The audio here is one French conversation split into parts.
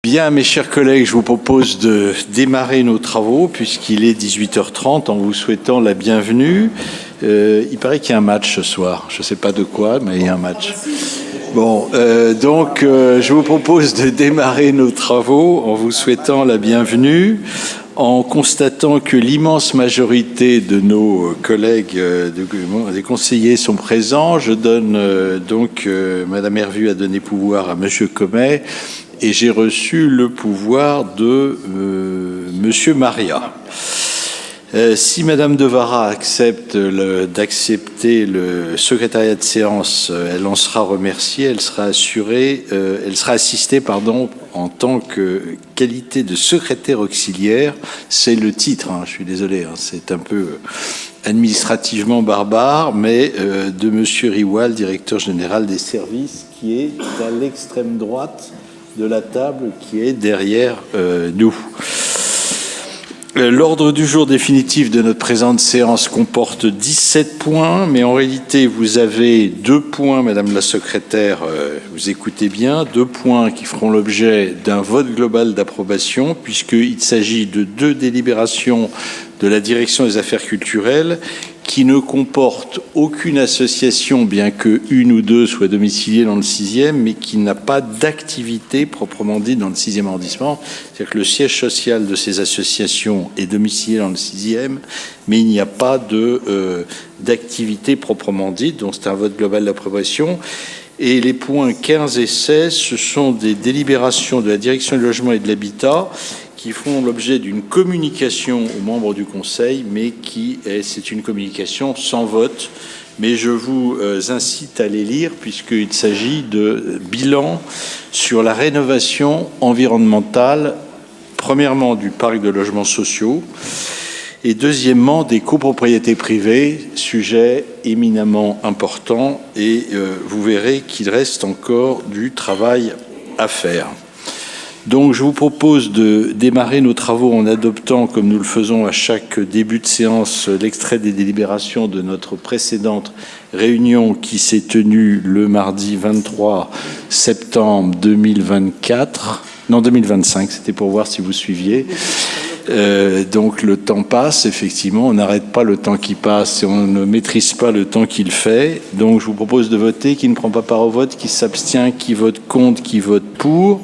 Bien, mes chers collègues, je vous propose de démarrer nos travaux puisqu'il est 18h30 en vous souhaitant la bienvenue. Il paraît qu'il y a un match ce soir. Je ne sais pas de quoi, mais il y a un match. Bon, je vous propose de démarrer nos travaux en vous souhaitant la bienvenue, en constatant que l'immense majorité de nos collègues des conseillers sont présents. Je donne Madame Hervu a donné pouvoir à Monsieur Comet et j'ai reçu le pouvoir de Monsieur Maria. Si Madame Devara accepte d'accepter le secrétariat de séance, elle en sera remerciée, elle sera assistée en tant que qualité de secrétaire auxiliaire. C'est le titre, je suis désolé, c'est un peu administrativement barbare, mais de Monsieur Riwal, directeur général des services, qui est à l'extrême droite de la table qui est derrière nous. L'ordre du jour définitif de notre présente séance comporte 17 points, mais en réalité, vous avez 2 points, Madame la secrétaire, vous écoutez bien, 2 points qui feront l'objet d'un vote global d'approbation, puisqu'il s'agit de 2 délibérations de la Direction des affaires culturelles qui ne comportent aucune association, bien que une ou deux soient domiciliées dans le 6e, mais qui n'a pas d'activité proprement dit dans le 6e arrondissement. C'est-à-dire que le siège social de ces associations est domicilié dans le 6e, mais il n'y a pas d'activité proprement dite, donc c'est un vote global d'approbation. Et les points 15 et 16, ce sont des délibérations de la Direction du logement et de l'habitat qui font l'objet d'une communication aux membres du Conseil, mais c'est une communication sans vote. Mais je vous incite à les lire, puisqu'il s'agit de bilan sur la rénovation environnementale, premièrement du parc de logements sociaux, et deuxièmement des copropriétés privées, sujet éminemment important, et vous verrez qu'il reste encore du travail à faire. Donc, je vous propose de démarrer nos travaux en adoptant, comme nous le faisons à chaque début de séance, l'extrait des délibérations de notre précédente réunion qui s'est tenue le mardi 23 septembre 2024. Non, 2025, c'était pour voir si vous suiviez. Donc, le temps passe, effectivement, on n'arrête pas le temps qui passe et on ne maîtrise pas le temps qu'il fait. Donc, je vous propose de voter. Qui ne prend pas part au vote, qui s'abstient, qui vote contre, qui vote pour.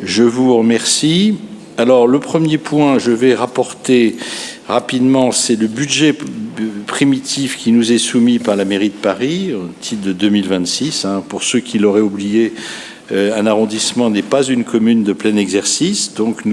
Je vous remercie. Alors, le premier point, je vais rapporter rapidement, c'est le budget primitif qui nous est soumis par la mairie de Paris au titre de 2026. Pour ceux qui l'auraient oublié, un arrondissement n'est pas une commune de plein exercice. Donc,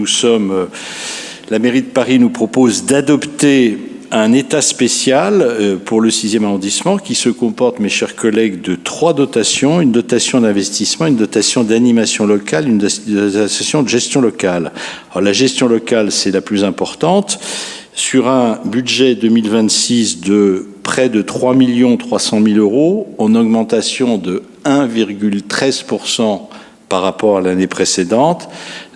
la mairie de Paris nous propose d'adopter un état spécial pour le 6e arrondissement qui se comporte, mes chers collègues, de 3 dotations, une dotation d'investissement, une dotation d'animation locale, une dotation de gestion locale. Alors, la gestion locale, c'est la plus importante. Sur un budget 2026 de près de 3 300 000 euros, en augmentation de 1,13% par rapport à l'année précédente,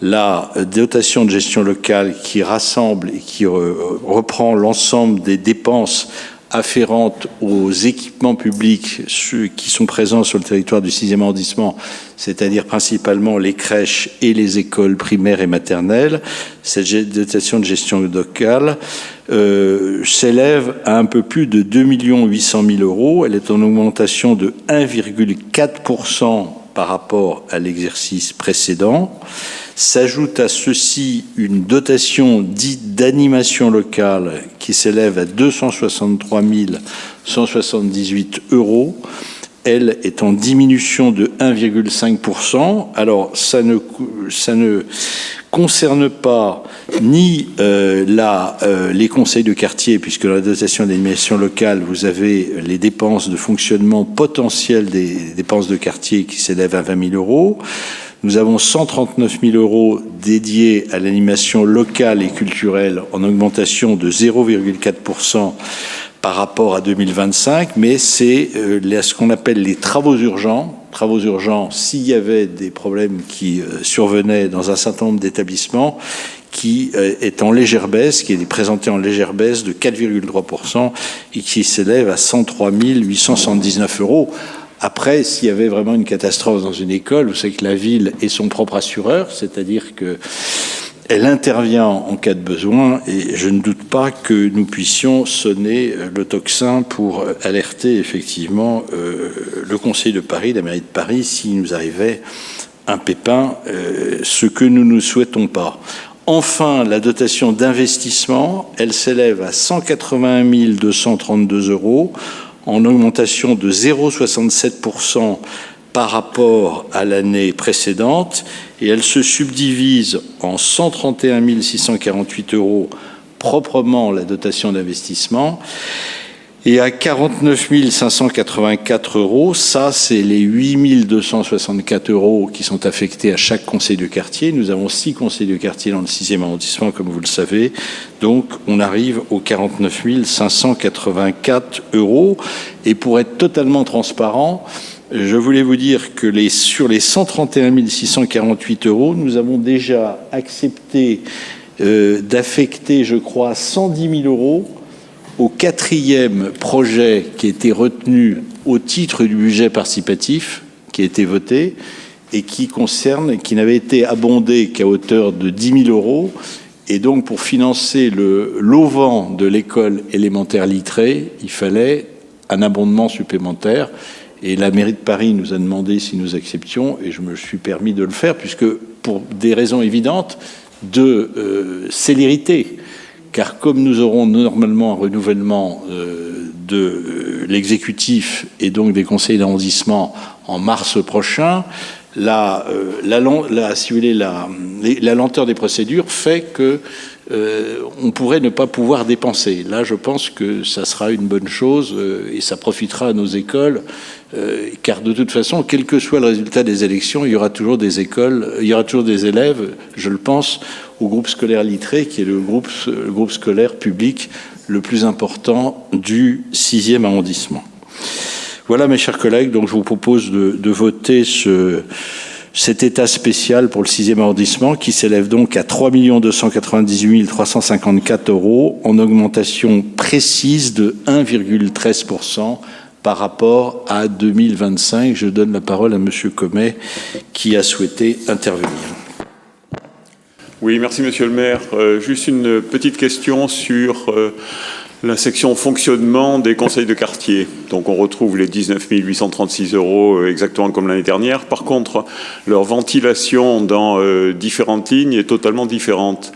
la dotation de gestion locale qui rassemble et qui reprend l'ensemble des dépenses afférentes aux équipements publics qui sont présents sur le territoire du 6e arrondissement, c'est-à-dire principalement les crèches et les écoles primaires et maternelles. Cette dotation de gestion locale s'élève à un peu plus de 2 800 000 euros. Elle est en augmentation de 1,4% par rapport à l'exercice précédent. S'ajoute à ceci une dotation dite d'animation locale qui s'élève à 263 178 euros. Elle est en diminution de 1,5%. Alors, ça ne concerne pas ni les conseils de quartier, puisque dans la dotation d'animation locale, vous avez les dépenses de fonctionnement potentielles des dépenses de quartier qui s'élèvent à 20 000 euros. Nous avons 139 000 euros dédiés à l'animation locale et culturelle en augmentation de 0,4% par rapport à 2025, mais c'est ce qu'on appelle les travaux urgents. Travaux urgents, s'il y avait des problèmes qui survenaient dans un certain nombre d'établissements, qui est en légère baisse, qui est présenté en légère baisse de 4,3% et qui s'élève à 103 879 euros. Après, s'il y avait vraiment une catastrophe dans une école, vous savez que la ville est son propre assureur, c'est-à-dire que elle intervient en cas de besoin, et je ne doute pas que nous puissions sonner le tocsin pour alerter effectivement le Conseil de Paris, la mairie de Paris, s'il nous arrivait un pépin, ce que nous ne souhaitons pas. Enfin, la dotation d'investissement, elle s'élève à 181 232 €, en augmentation de 0,67% par rapport à l'année précédente, et elle se subdivise en 131 648 € proprement la dotation d'investissement, et à 49 584 €, ça c'est les 8 264 € qui sont affectés à chaque conseil de quartier. Nous avons 6 conseils de quartier dans le 6e arrondissement, comme vous le savez. Donc on arrive aux 49 584 €. Et pour être totalement transparent, je voulais vous dire que sur les 131 648 €, nous avons déjà accepté d'affecter, je crois, 110 000 € au 4e projet qui a été retenu au titre du budget participatif, qui a été voté, et qui n'avait été abondé qu'à hauteur de 10 000 €. Et donc, pour financer l'auvent de l'école élémentaire Littré, il fallait un abondement supplémentaire. Et la mairie de Paris nous a demandé si nous acceptions, et je me suis permis de le faire, puisque pour des raisons évidentes de célérité, car comme nous aurons normalement un renouvellement de l'exécutif et donc des conseils d'arrondissement en mars prochain, la lenteur des procédures fait que on pourrait ne pas pouvoir dépenser. Là, je pense que ça sera une bonne chose et ça profitera à nos écoles, car de toute façon, quel que soit le résultat des élections, il y aura toujours des écoles, il y aura toujours des élèves, je le pense, au groupe scolaire Littré, qui est le groupe scolaire public le plus important du 6e arrondissement. Voilà, mes chers collègues, donc je vous propose de voter cet état spécial pour le 6e arrondissement, qui s'élève donc à 3 298 354 € en augmentation précise de 1,13% par rapport à 2025. Je donne la parole à Monsieur Comet, qui a souhaité intervenir. Oui, merci Monsieur le maire. Juste une petite question sur la section fonctionnement des conseils de quartier. Donc on retrouve les 19 836 € exactement comme l'année dernière. Par contre, leur ventilation dans différentes lignes est totalement différente.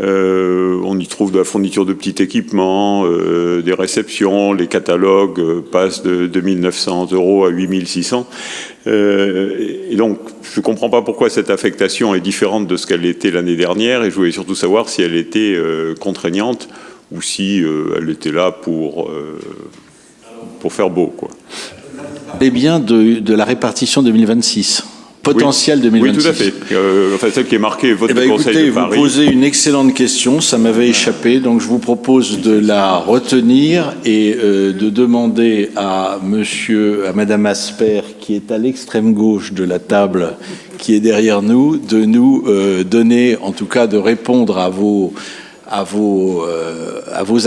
On y trouve de la fourniture de petits équipements, des réceptions, les catalogues passent de 2 900 € à 8 600. Et donc, je ne comprends pas pourquoi cette affectation est différente de ce qu'elle était l'année dernière, et je voulais surtout savoir si elle était contraignante ou si elle était là pour faire beau, quoi. Et bien de la répartition 2026. Potentiel 2026. Oui, tout à fait. Enfin, celle qui est marquée vote du Conseil de Paris. Vous posez une excellente question, ça m'avait échappé, donc je vous propose de la retenir et de demander à Madame Asper, qui est à l'extrême gauche de la table, qui est derrière nous, de nous donner, en tout cas de répondre à vos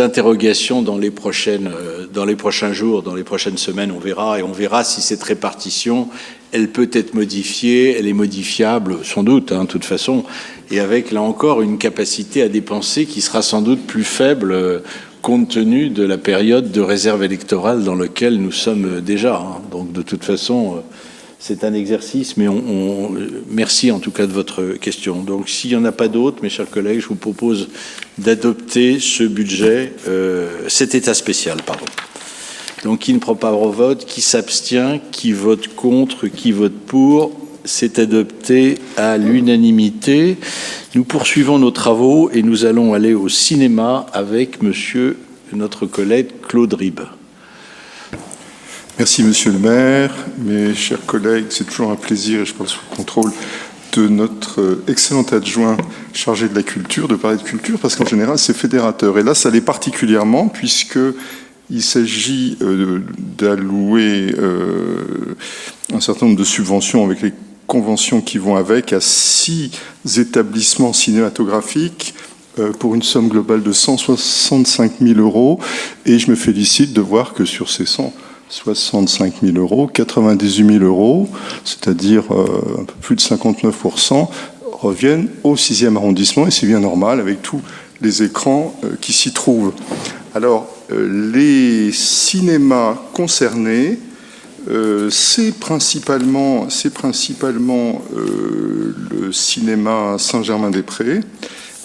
interrogations dans les prochains jours, dans les prochaines semaines, on verra si cette répartition, elle peut être modifiée, elle est modifiable sans doute, de toute façon, et avec là encore une capacité à dépenser qui sera sans doute plus faible compte tenu de la période de réserve électorale dans laquelle nous sommes déjà. Donc de toute façon, c'est un exercice, mais merci en tout cas de votre question. Donc s'il n'y en a pas d'autres, mes chers collègues, je vous propose d'adopter ce budget, cet état spécial, pardon. Donc qui ne prend pas au vote, qui s'abstient, qui vote contre, qui vote pour, c'est adopté à l'unanimité. Nous poursuivons nos travaux et nous allons aller au cinéma avec notre collègue Claude Ribes. Merci Monsieur le maire, mes chers collègues, c'est toujours un plaisir, et je parle sous le contrôle de notre excellent adjoint chargé de la culture, de parler de culture, parce qu'en général c'est fédérateur. Et là ça l'est particulièrement puisqu'il s'agit d'allouer un certain nombre de subventions avec les conventions qui vont avec à 6 établissements cinématographiques pour une somme globale de 165 000 €. Et je me félicite de voir que sur ces 65 000 euros, 98 000 euros, c'est-à-dire un peu plus de 59%, reviennent au 6e arrondissement, et c'est bien normal avec tous les écrans qui s'y trouvent. Alors, les cinémas concernés, c'est principalement le cinéma Saint-Germain-des-Prés,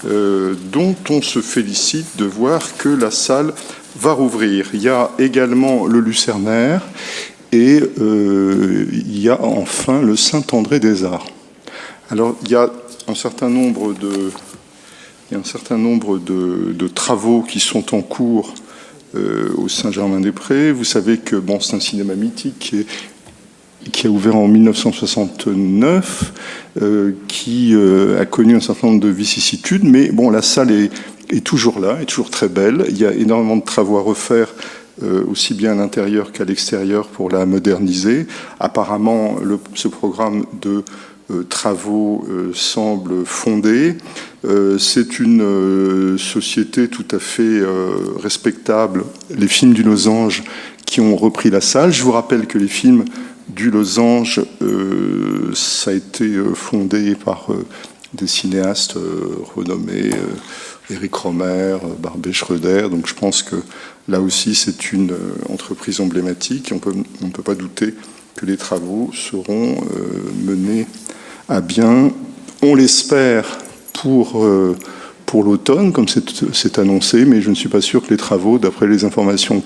dont on se félicite de voir que la salle va rouvrir. Il y a également le Lucernaire et il y a enfin le Saint-André-des-Arts. Alors, il y a un certain nombre de travaux qui sont en cours au Saint-Germain-des-Prés. Vous savez que c'est un cinéma mythique qui a ouvert en 1969, qui a connu un certain nombre de vicissitudes, mais la salle est toujours là, est toujours très belle. Il y a énormément de travaux à refaire, aussi bien à l'intérieur qu'à l'extérieur, pour la moderniser. Apparemment, ce programme de travaux semble fondé. C'est une société tout à fait respectable, les Films du Losange, qui ont repris la salle. Je vous rappelle que les Films du Losange, ça a été fondé par des cinéastes renommés, Éric Rohmer, Barbet Schroeder. Donc je pense que là aussi c'est une entreprise emblématique. On ne peut pas douter que les travaux seront menés à bien. On l'espère pour l'automne, comme c'est annoncé, mais je ne suis pas sûr que les travaux, d'après les informations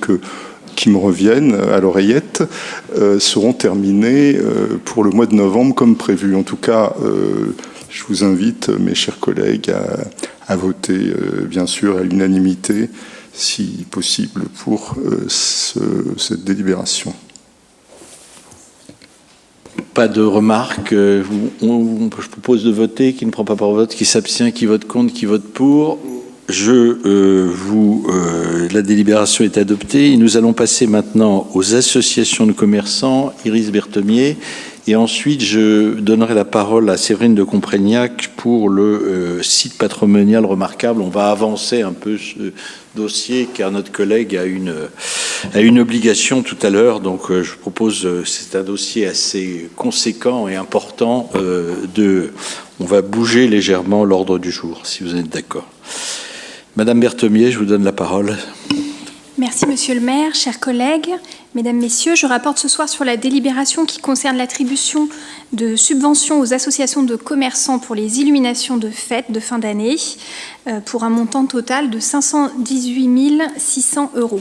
qui me reviennent à l'oreillette, seront terminés pour le mois de novembre comme prévu. En tout cas, je vous invite, mes chers collègues, à voter, bien sûr, à l'unanimité, si possible, pour cette délibération. Pas de remarques. Je propose de voter. Qui ne prend pas part au vote, qui s'abstient, qui vote contre, qui vote pour. La délibération est adoptée. Et nous allons passer maintenant aux associations de commerçants. Iris Berthemier. Et ensuite, je donnerai la parole à Séverine de Comprégnac pour le site patrimonial remarquable. On va avancer un peu ce dossier car notre collègue a une obligation tout à l'heure. Donc, je propose, c'est un dossier assez conséquent et important. On va bouger légèrement l'ordre du jour, si vous êtes d'accord. Madame Berthemier, je vous donne la parole. Merci, Monsieur le maire, chers collègues, mesdames, messieurs. Je rapporte ce soir sur la délibération qui concerne l'attribution de subventions aux associations de commerçants pour les illuminations de fêtes de fin d'année pour un montant total de 518 600 €.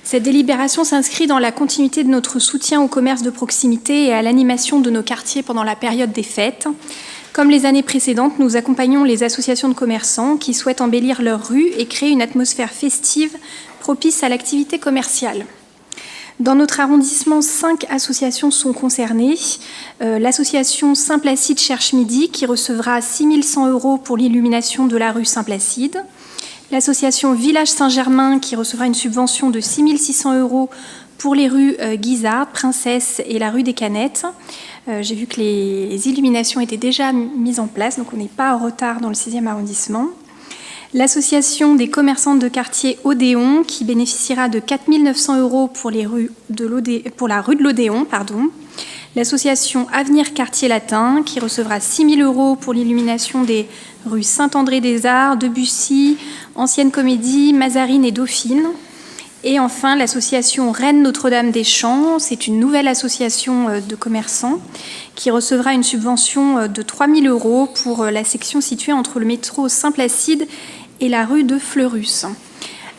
Cette délibération s'inscrit dans la continuité de notre soutien au commerce de proximité et à l'animation de nos quartiers pendant la période des fêtes. Comme les années précédentes, nous accompagnons les associations de commerçants qui souhaitent embellir leurs rues et créer une atmosphère festive propice à l'activité commerciale. Dans notre arrondissement, 5 associations sont concernées. L'association Saint-Placide Cherche Midi qui recevra 6 100 € pour l'illumination de la rue Saint-Placide. L'association Village Saint-Germain qui recevra une subvention de 6 600 € pour les rues Guisard, Princesse et la rue des Canettes. J'ai vu que les illuminations étaient déjà mises en place, donc on n'est pas en retard dans le 6e arrondissement. L'association des commerçants de quartier Odéon qui bénéficiera de 4 900 € pour la rue de l'Odéon. L'association Avenir Quartier Latin qui recevra 6 000 € pour l'illumination des rues Saint-André-des-Arts, Debussy, Ancienne Comédie, Mazarine et Dauphine. Et enfin, l'association Reine Notre-Dame-des-Champs, c'est une nouvelle association de commerçants qui recevra une subvention de 3 000 € pour la section située entre le métro Saint-Placide et la rue de Fleurus.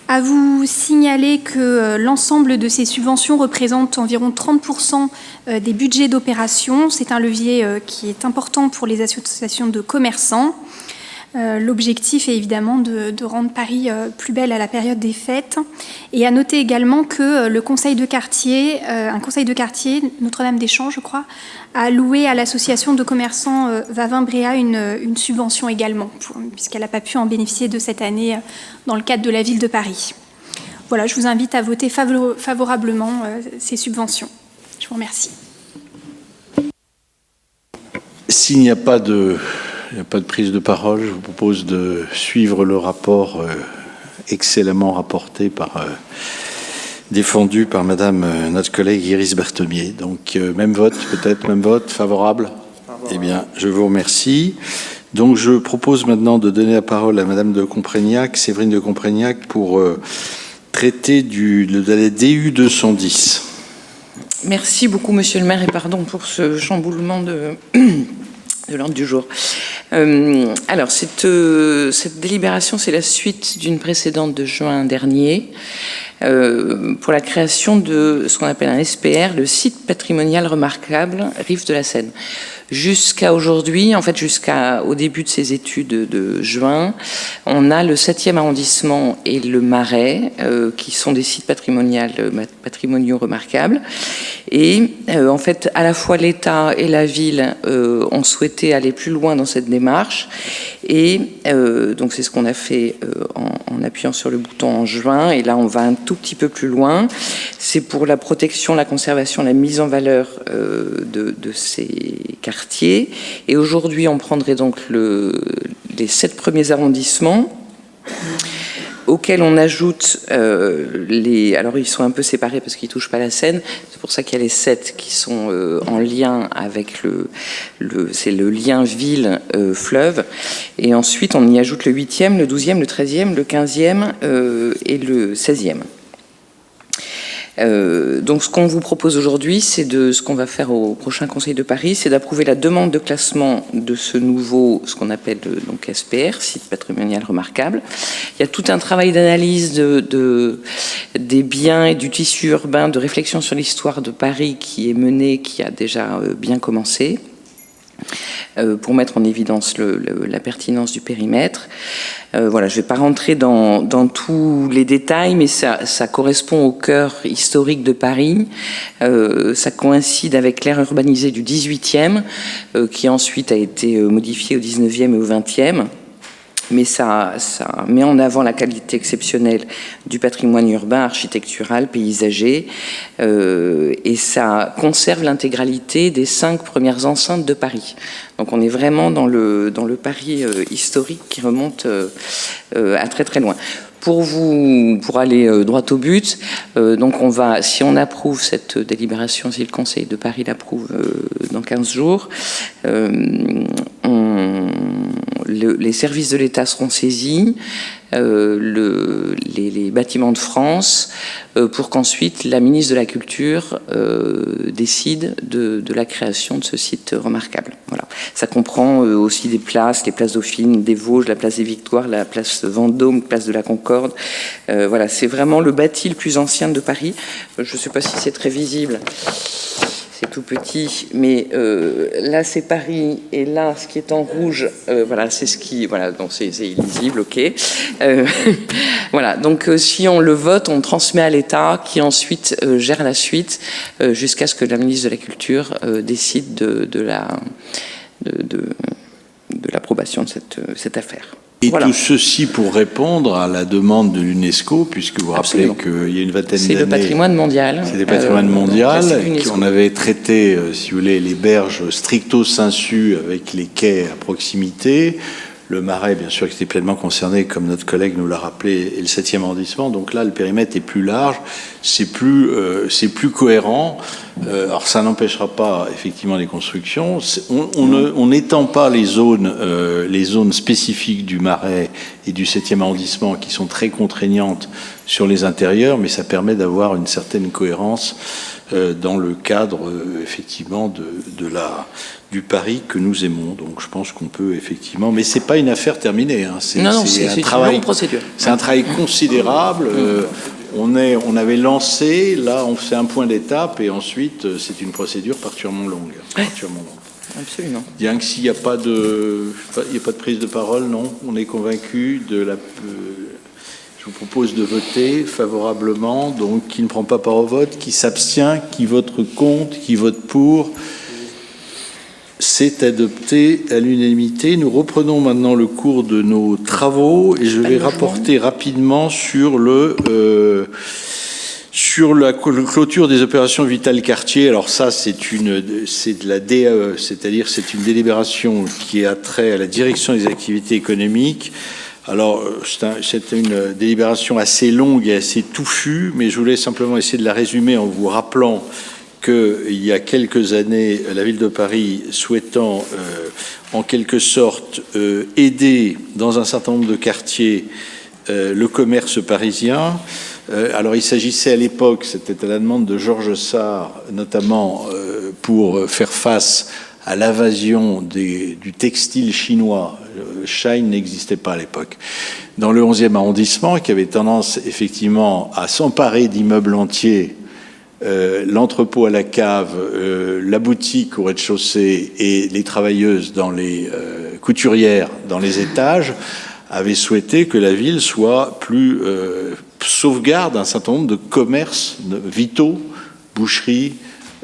À vous signaler que l'ensemble de ces subventions représente environ 30% des budgets d'opération. C'est un levier qui est important pour les associations de commerçants. L'objectif est évidemment de rendre Paris plus belle à la période des fêtes. Et à noter également que le conseil de quartier, un conseil de quartier, Notre-Dame-des-Champs, je crois, a alloué à l'association de commerçants Vavin-Bréa une subvention également, puisqu'elle n'a pas pu en bénéficier de cette année dans le cadre de la ville de Paris. Voilà, je vous invite à voter favorablement ces subventions. Je vous remercie. S'il n'y a pas de prise de parole, je vous propose de suivre le rapport excellemment rapporté par défendu par Madame, notre collègue Iris Berthemier. Donc, même vote, peut-être, même vote, favorable? Eh bien, je vous remercie. Donc, je propose maintenant de donner la parole à Madame de Comprignac, Séverine de Comprignac, pour traiter de la DU 210. Merci beaucoup, Monsieur le maire, et pardon pour ce chamboulement de l'ordre du jour. Alors, cette délibération, c'est la suite d'une précédente de juin dernier pour la création de ce qu'on appelle un SPR, le site patrimonial remarquable Rives de la Seine. Jusqu'à aujourd'hui, en fait jusqu'au début de ces études de juin, on a le 7e arrondissement et le Marais, qui sont des sites patrimoniaux remarquables. Et en fait, à la fois l'État et la ville ont souhaité aller plus loin dans cette démarche. Et donc c'est ce qu'on a fait en appuyant sur le bouton en juin. Et là, on va un tout petit peu plus loin. C'est pour la protection, la conservation, la mise en valeur de ces quartiers. Et aujourd'hui, on prendrait donc les 7 premiers arrondissements, auxquels on ajoute alors ils sont un peu séparés parce qu'ils touchent pas la Seine. C'est pour ça qu'il y a les 7 qui sont en lien avec c'est le lien ville-fleuve. Et ensuite, on y ajoute le 8e, le 12e, le 13e, le 15e et le 16e. Donc ce qu'on vous propose aujourd'hui, c'est ce qu'on va faire au prochain Conseil de Paris, c'est d'approuver la demande de classement de ce nouveau, ce qu'on appelle donc SPR, site patrimonial remarquable. Il y a tout un travail d'analyse des biens et du tissu urbain, de réflexion sur l'histoire de Paris qui est mené, qui a déjà bien commencé, pour mettre en évidence la pertinence du périmètre. Voilà, je ne vais pas rentrer dans tous les détails, mais ça correspond au cœur historique de Paris. Ça coïncide avec l'aire urbanisée du 18e, qui ensuite a été modifiée au 19e et au 20e. Mais ça met en avant la qualité exceptionnelle du patrimoine urbain, architectural, paysager, et ça conserve l'intégralité des 5 premières enceintes de Paris. Donc on est vraiment dans le Paris historique qui remonte à très très loin. Pour aller droit au but, donc si on approuve cette délibération, si le Conseil de Paris l'approuve dans 15 jours, les services de l'État seront saisis, les bâtiments de France, pour qu'ensuite la ministre de la Culture décide de la création de ce site remarquable. Voilà. Ça comprend aussi les places Dauphine, des Vosges, la place des Victoires, la place Vendôme, la place de la Concorde. Voilà, c'est vraiment le bâti le plus ancien de Paris. Je ne sais pas si c'est très visible. C'est tout petit, mais là c'est Paris, et là ce qui est en rouge, voilà, c'est ce qui, voilà, donc c'est illisible, ok. Voilà, donc si on le vote, on transmet à l'État, qui ensuite gère la suite, jusqu'à ce que la ministre de la Culture décide de l'approbation de cette affaire. Et voilà. Tout ceci pour répondre à la demande de l'UNESCO, puisque vous rappelez qu'il y a une vingtaine d'années... C'est le patrimoine mondial. C'est le patrimoine mondial, qu'on avait traité, si vous voulez, les berges stricto sensu avec les quais à proximité. Le Marais, bien sûr, qui était pleinement concerné, comme notre collègue nous l'a rappelé, et le 7e arrondissement. Donc là, le périmètre est plus large, c'est plus cohérent. Alors ça n'empêchera pas, effectivement, les constructions. On n'étend pas les zones spécifiques du Marais et du 7e arrondissement, qui sont très contraignantes sur les intérieurs, mais ça permet d'avoir une certaine cohérence dans le cadre, effectivement, du Paris que nous aimons. Donc je pense qu'on peut effectivement... Mais c'est pas une affaire terminée. Hein. C'est une longue procédure. C'est un travail considérable. On avait lancé, là on fait un point d'étape, et ensuite c'est une procédure particulièrement longue. Absolument. Bien que s'il n'y a pas de prise de parole, non, on est convaincu de la... Je vous propose de voter favorablement, donc qui ne prend pas part au vote, qui s'abstient, qui vote contre, qui vote pour. C'est adopté à l'unanimité. Nous reprenons maintenant le cours de nos travaux, et je vais rapporter rapidement sur la clôture des opérations Vital Quartier. Alors ça, c'est de la DAE, c'est-à-dire c'est une délibération qui a trait à la direction des activités économiques, Alors, c'était une délibération assez longue et assez touffue, mais je voulais simplement essayer de la résumer en vous rappelant qu'il y a quelques années, la ville de Paris souhaitant en quelque sorte aider dans un certain nombre de quartiers le commerce parisien. Alors il s'agissait à l'époque, c'était à la demande de Georges Sarr, notamment pour faire face à l'invasion du textile chinois. Shine n'existait pas à l'époque. Dans le 11e arrondissement, qui avait tendance effectivement à s'emparer d'immeubles entiers, l'entrepôt à la cave, la boutique au rez-de-chaussée et les travailleuses dans les couturières dans les étages, avaient souhaité que la ville soit plus sauvegarde un certain nombre de commerces vitaux, boucheries,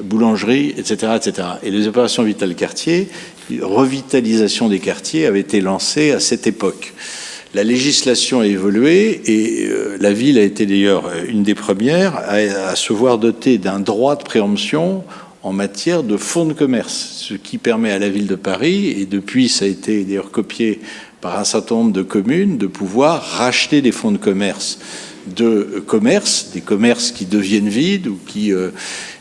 boulangeries, etc., etc. Et les opérations Vital Quartier, revitalisation des quartiers, avaient été lancées à cette époque. La législation a évolué et la ville a été d'ailleurs une des premières à se voir dotée d'un droit de préemption en matière de fonds de commerce, ce qui permet à la ville de Paris, et depuis ça a été d'ailleurs copié par un certain nombre de communes, de pouvoir racheter des fonds de commerce, des commerces qui deviennent vides ou qui...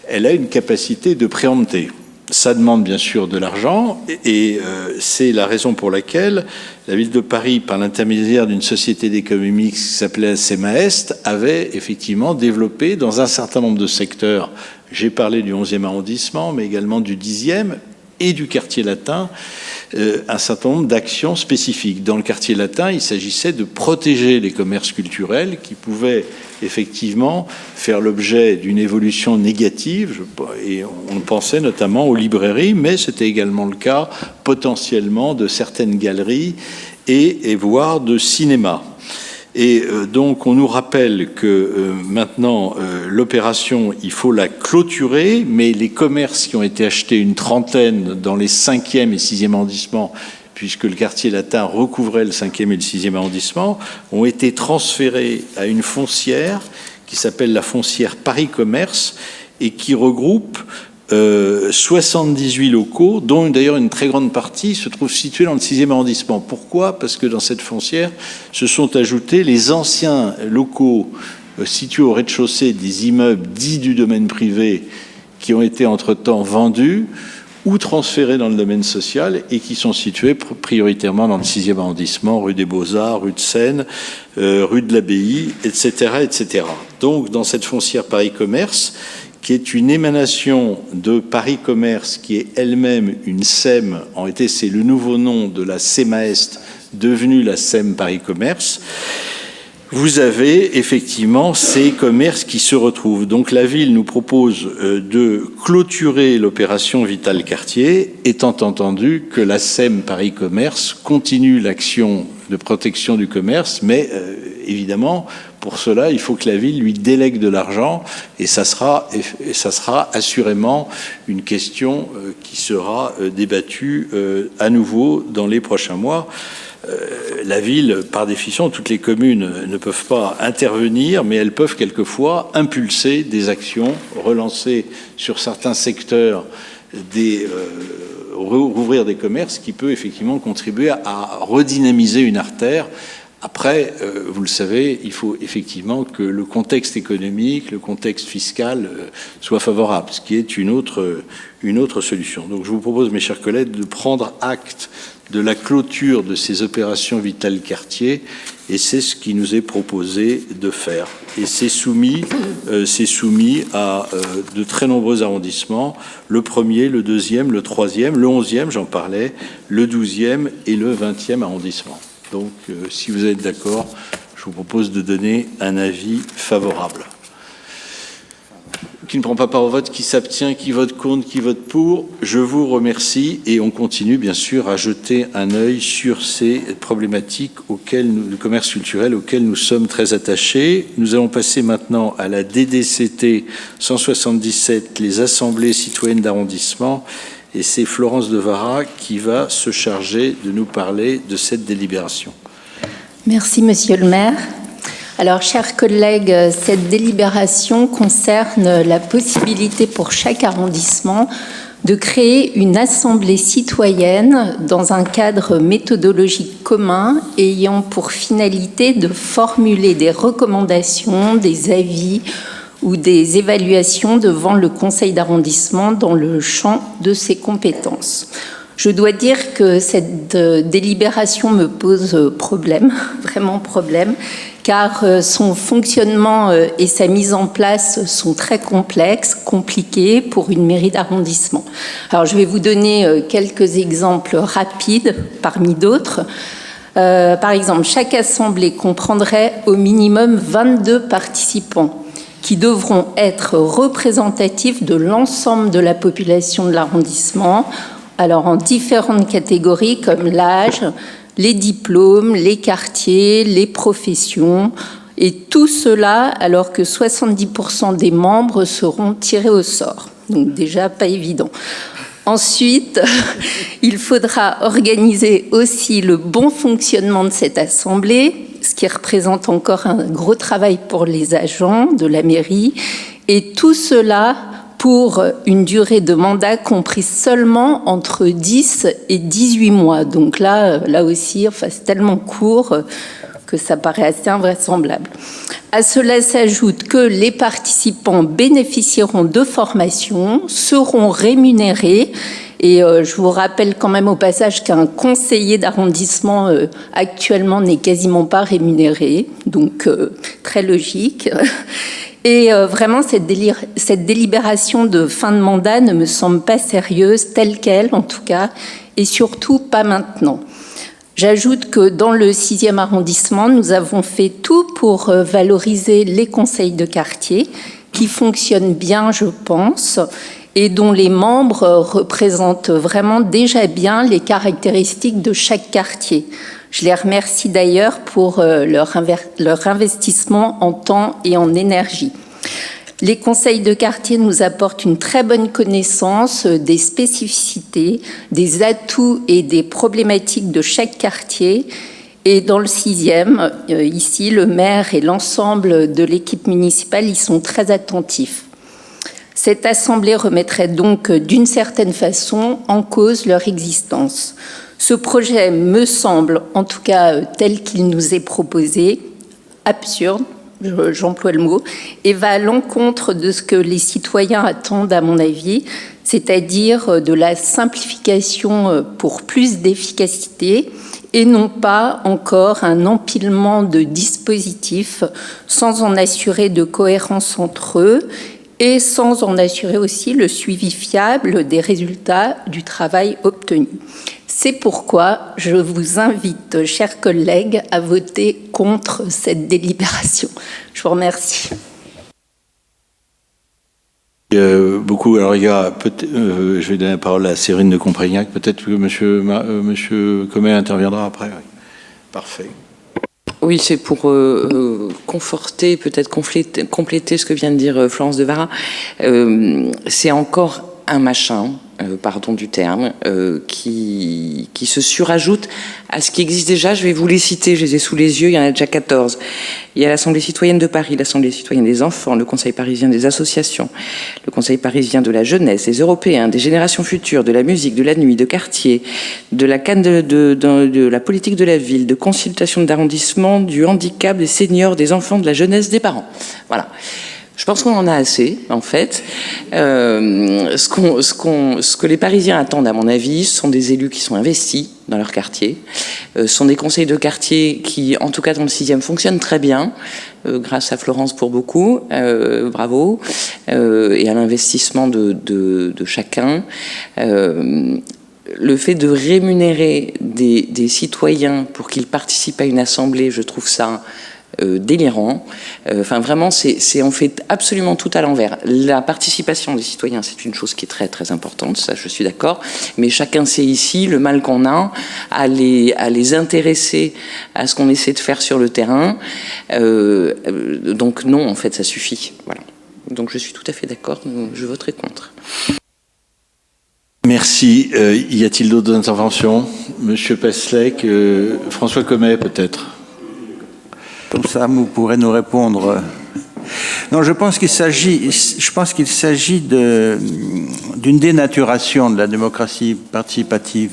elle a une capacité de préempter. Ça demande bien sûr de l'argent et c'est la raison pour laquelle la ville de Paris, par l'intermédiaire d'une société d'économie qui s'appelait CEMA-Est, avait effectivement développé dans un certain nombre de secteurs, j'ai parlé du 11e arrondissement, mais également du 10e et du quartier latin, un certain nombre d'actions spécifiques. Dans le quartier latin, il s'agissait de protéger les commerces culturels qui pouvaient effectivement faire l'objet d'une évolution négative, et on pensait notamment aux librairies, mais c'était également le cas potentiellement de certaines galeries et voire de cinéma. Et donc on nous rappelle que maintenant l'opération, il faut la clôturer, mais les commerces qui ont été achetés, une trentaine dans les 5e et 6e arrondissements, puisque le quartier latin recouvrait le 5e et le 6e arrondissement, ont été transférés à une foncière qui s'appelle la foncière Paris Commerce et qui regroupe 78 locaux, dont d'ailleurs une très grande partie se trouve située dans le 6e arrondissement. Pourquoi ? Parce que dans cette foncière se sont ajoutés les anciens locaux situés au rez-de-chaussée des immeubles dits du domaine privé qui ont été entre-temps vendus ou transférés dans le domaine social et qui sont situés prioritairement dans le 6e arrondissement, rue des Beaux-Arts, rue de Seine, rue de l'Abbaye, etc., etc. Donc, dans cette foncière Paris Commerce, qui est une émanation de Paris Commerce, qui est elle-même une SEM, en réalité c'est le nouveau nom de la CEMA-Est, devenue la SEM Paris Commerce, vous avez effectivement ces commerces qui se retrouvent. Donc la ville nous propose de clôturer l'opération Vital Quartier, étant entendu que la SEM Paris Commerce continue l'action de protection du commerce, mais évidemment, pour cela, il faut que la ville lui délègue de l'argent, et ça sera assurément une question qui sera débattue à nouveau dans les prochains mois. La ville, par définition, toutes les communes ne peuvent pas intervenir, mais elles peuvent quelquefois impulser des actions, relancer sur certains secteurs rouvrir des commerces qui peut effectivement contribuer à redynamiser une artère. Après, vous le savez, il faut effectivement que le contexte économique, le contexte fiscal soit favorable, ce qui est une autre solution. Donc je vous propose, mes chers collègues, de prendre acte de la clôture de ces opérations Vital Quartier, et c'est ce qui nous est proposé de faire. Et c'est soumis à de très nombreux arrondissements, le 1er, le 2e, le 3e, le 11e, j'en parlais, le 12e et le 20e arrondissement. Donc, si vous êtes d'accord, je vous propose de donner un avis favorable. Qui ne prend pas part au vote, qui s'abstient, qui vote contre, qui vote pour. Je vous remercie et on continue bien sûr à jeter un œil sur ces problématiques le commerce culturel auquel nous sommes très attachés. Nous allons passer maintenant à la DDCT 177, les assemblées citoyennes d'arrondissement. Et c'est Florence Devara qui va se charger de nous parler de cette délibération. Merci, Monsieur le maire. Alors, chers collègues, cette délibération concerne la possibilité pour chaque arrondissement de créer une assemblée citoyenne dans un cadre méthodologique commun ayant pour finalité de formuler des recommandations, des avis ou des évaluations devant le conseil d'arrondissement dans le champ de ses compétences. Je dois dire que cette délibération me pose problème, vraiment problème, car son fonctionnement et sa mise en place sont très complexes, compliqués pour une mairie d'arrondissement. Alors je vais vous donner quelques exemples rapides parmi d'autres. Par exemple, chaque assemblée comprendrait au minimum 22 participants qui devront être représentatifs de l'ensemble de la population de l'arrondissement, alors en différentes catégories comme l'âge, les diplômes, les quartiers, les professions, et tout cela alors que 70% des membres seront tirés au sort. Donc déjà pas évident. Ensuite, il faudra organiser aussi le bon fonctionnement de cette assemblée, ce qui représente encore un gros travail pour les agents de la mairie, et tout cela pour une durée de mandat comprise seulement entre 10 et 18 mois. Donc là aussi, enfin, c'est tellement court que ça paraît assez invraisemblable. À cela s'ajoute que les participants bénéficieront de formations, seront rémunérés, et je vous rappelle quand même au passage qu'un conseiller d'arrondissement actuellement n'est quasiment pas rémunéré, donc très logique. Et vraiment, cette délibération de fin de mandat ne me semble pas sérieuse, telle qu'elle en tout cas, et surtout pas maintenant. J'ajoute que dans le 6e arrondissement, nous avons fait tout pour valoriser les conseils de quartier, qui fonctionnent bien, je pense, et dont les membres représentent vraiment déjà bien les caractéristiques de chaque quartier. Je les remercie d'ailleurs pour leur investissement en temps et en énergie. Les conseils de quartier nous apportent une très bonne connaissance des spécificités, des atouts et des problématiques de chaque quartier. Et dans le 6e, ici, le maire et l'ensemble de l'équipe municipale y sont très attentifs. Cette assemblée remettrait donc d'une certaine façon en cause leur existence. Ce projet me semble, en tout cas tel qu'il nous est proposé, absurde, j'emploie le mot, et va à l'encontre de ce que les citoyens attendent, à mon avis, c'est-à-dire de la simplification pour plus d'efficacité et non pas encore un empilement de dispositifs sans en assurer de cohérence entre eux et sans en assurer aussi le suivi fiable des résultats du travail obtenu. C'est pourquoi je vous invite, chers collègues, à voter contre cette délibération. Je vous remercie. Beaucoup. Alors, il y a je vais donner la parole à Séverine de Comprignac. Peut-être que Monsieur Comet interviendra après. Oui. Parfait. Oui, c'est pour conforter, peut-être compléter ce que vient de dire Florence Devara. C'est encore un machin, pardon du terme, qui se surajoute à ce qui existe déjà. Je vais vous les citer, je les ai sous les yeux, il y en a déjà 14. Il y a l'Assemblée citoyenne de Paris, l'Assemblée citoyenne des enfants, le Conseil parisien des associations, le Conseil parisien de la jeunesse, des Européens, des générations futures, de la musique, de la nuit, de quartier, de la canne de la politique de la ville, de consultation d'arrondissement, du handicap, des seniors, des enfants, de la jeunesse, des parents. Voilà. Je pense qu'on en a assez, en fait. Ce que les Parisiens attendent, à mon avis, ce sont des élus qui sont investis dans leur quartier. Ce sont des conseils de quartier qui, en tout cas dans le 6e, fonctionnent très bien, grâce à Florence pour beaucoup, bravo, et à l'investissement de chacun. Le fait de rémunérer des citoyens pour qu'ils participent à une assemblée, je trouve ça délirant. Enfin, vraiment, on fait absolument tout à l'envers. La participation des citoyens, c'est une chose qui est très, très importante, ça, je suis d'accord, mais chacun sait ici le mal qu'on a à les intéresser à ce qu'on essaie de faire sur le terrain. Donc non, en fait, ça suffit. Voilà. Donc je suis tout à fait d'accord, je voterai contre. Merci. Y a-t-il d'autres interventions? Monsieur Peslec, François Comet, peut-être. Comme ça, vous pourrez nous répondre. Non, je pense qu'il s'agit d'une dénaturation de la démocratie participative.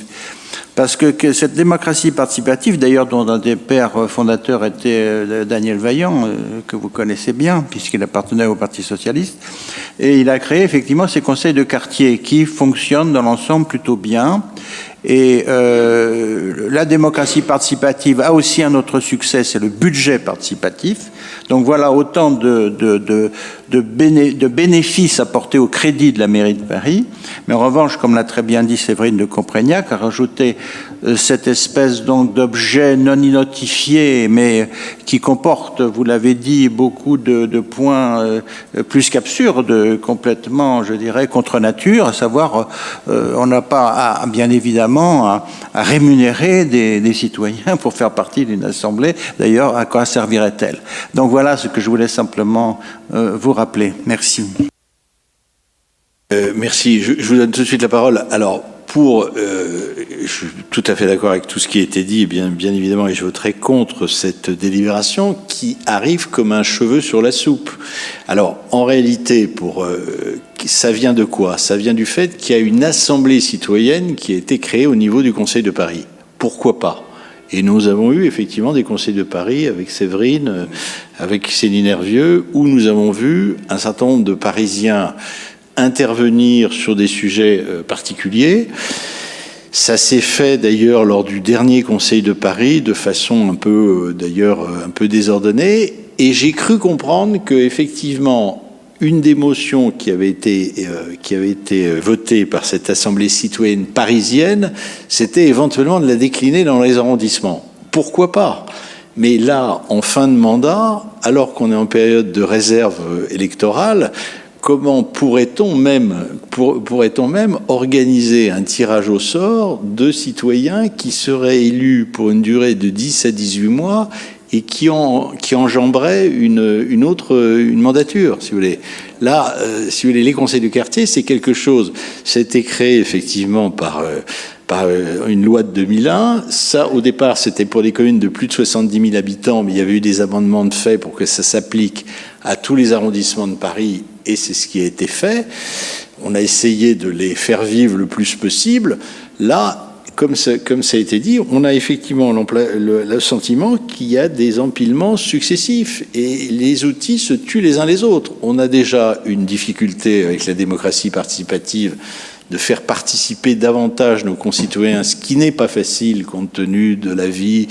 Parce que cette démocratie participative, d'ailleurs, dont un des pères fondateurs était Daniel Vaillant, que vous connaissez bien, puisqu'il appartenait au Parti socialiste, et il a créé effectivement ces conseils de quartier qui fonctionnent dans l'ensemble plutôt bien. Et la démocratie participative a aussi un autre succès, c'est le budget participatif. Donc voilà autant de bénéfices apportés au crédit de la mairie de Paris. Mais en revanche, comme l'a très bien dit Séverine de Comprégnac, a rajouté cette espèce donc d'objet non identifié, mais qui comporte, vous l'avez dit, beaucoup de points plus qu'absurdes, complètement, je dirais, contre nature, à savoir, on n'a pas, bien évidemment, à rémunérer des citoyens pour faire partie d'une assemblée. D'ailleurs, à quoi servirait-elle? Donc voilà ce que je voulais simplement vous rappeler. Merci. Merci. Je vous donne tout de suite la parole. Alors, je suis tout à fait d'accord avec tout ce qui a été dit, bien évidemment, et je voterai contre cette délibération qui arrive comme un cheveu sur la soupe. Alors, en réalité, ça vient de quoi? Ça vient du fait qu'il y a une assemblée citoyenne qui a été créée au niveau du Conseil de Paris. Pourquoi pas? Et nous avons eu effectivement des conseils de Paris avec Séverine, avec Céline Hervieux, où nous avons vu un certain nombre de Parisiens intervenir sur des sujets particuliers. Ça s'est fait d'ailleurs lors du dernier Conseil de Paris de façon un peu désordonnée, et j'ai cru comprendre que effectivement une des motions qui avait été votée par cette assemblée citoyenne parisienne, c'était éventuellement de la décliner dans les arrondissements. Pourquoi pas? Mais là, en fin de mandat, alors qu'on est en période de réserve électorale, comment pourrait-on même organiser un tirage au sort de citoyens qui seraient élus pour une durée de 10 à 18 mois et qui enjamberaient une mandature, si vous voulez. Là, si vous voulez, les conseils de quartier, c'est quelque chose. C'était créé effectivement par une loi de 2001. Ça, au départ, c'était pour des communes de plus de 70 000 habitants, mais il y avait eu des amendements de fait pour que ça s'applique à tous les arrondissements de Paris, et c'est ce qui a été fait. On a essayé de les faire vivre le plus possible. Là, comme ça a été dit, on a effectivement le sentiment qu'il y a des empilements successifs et les outils se tuent les uns les autres. On a déjà une difficulté avec la démocratie participative de faire participer davantage nos concitoyens, ce qui n'est pas facile compte tenu de la vie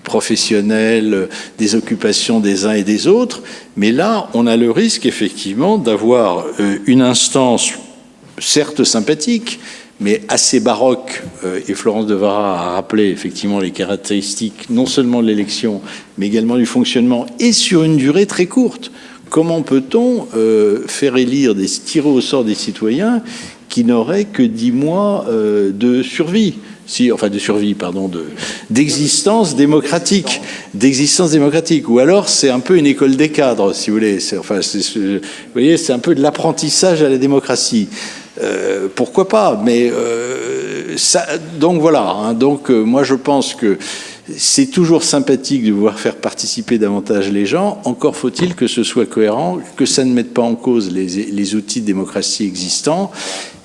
professionnelle, des occupations des uns et des autres. Mais là, on a le risque effectivement d'avoir une instance certes sympathique, mais assez baroque, et Florence Devara a rappelé effectivement les caractéristiques non seulement de l'élection, mais également du fonctionnement, et sur une durée très courte. Comment peut-on faire élire, tirer au sort des citoyens qui n'auraient que 10 mois de survie, d'existence démocratique, ou alors c'est un peu une école des cadres, si vous voulez. Vous voyez, c'est un peu de l'apprentissage à la démocratie. Pourquoi pas? Mais donc voilà. Moi, je pense que c'est toujours sympathique de vouloir faire participer davantage les gens. Encore faut-il que ce soit cohérent, que ça ne mette pas en cause les outils de démocratie existants,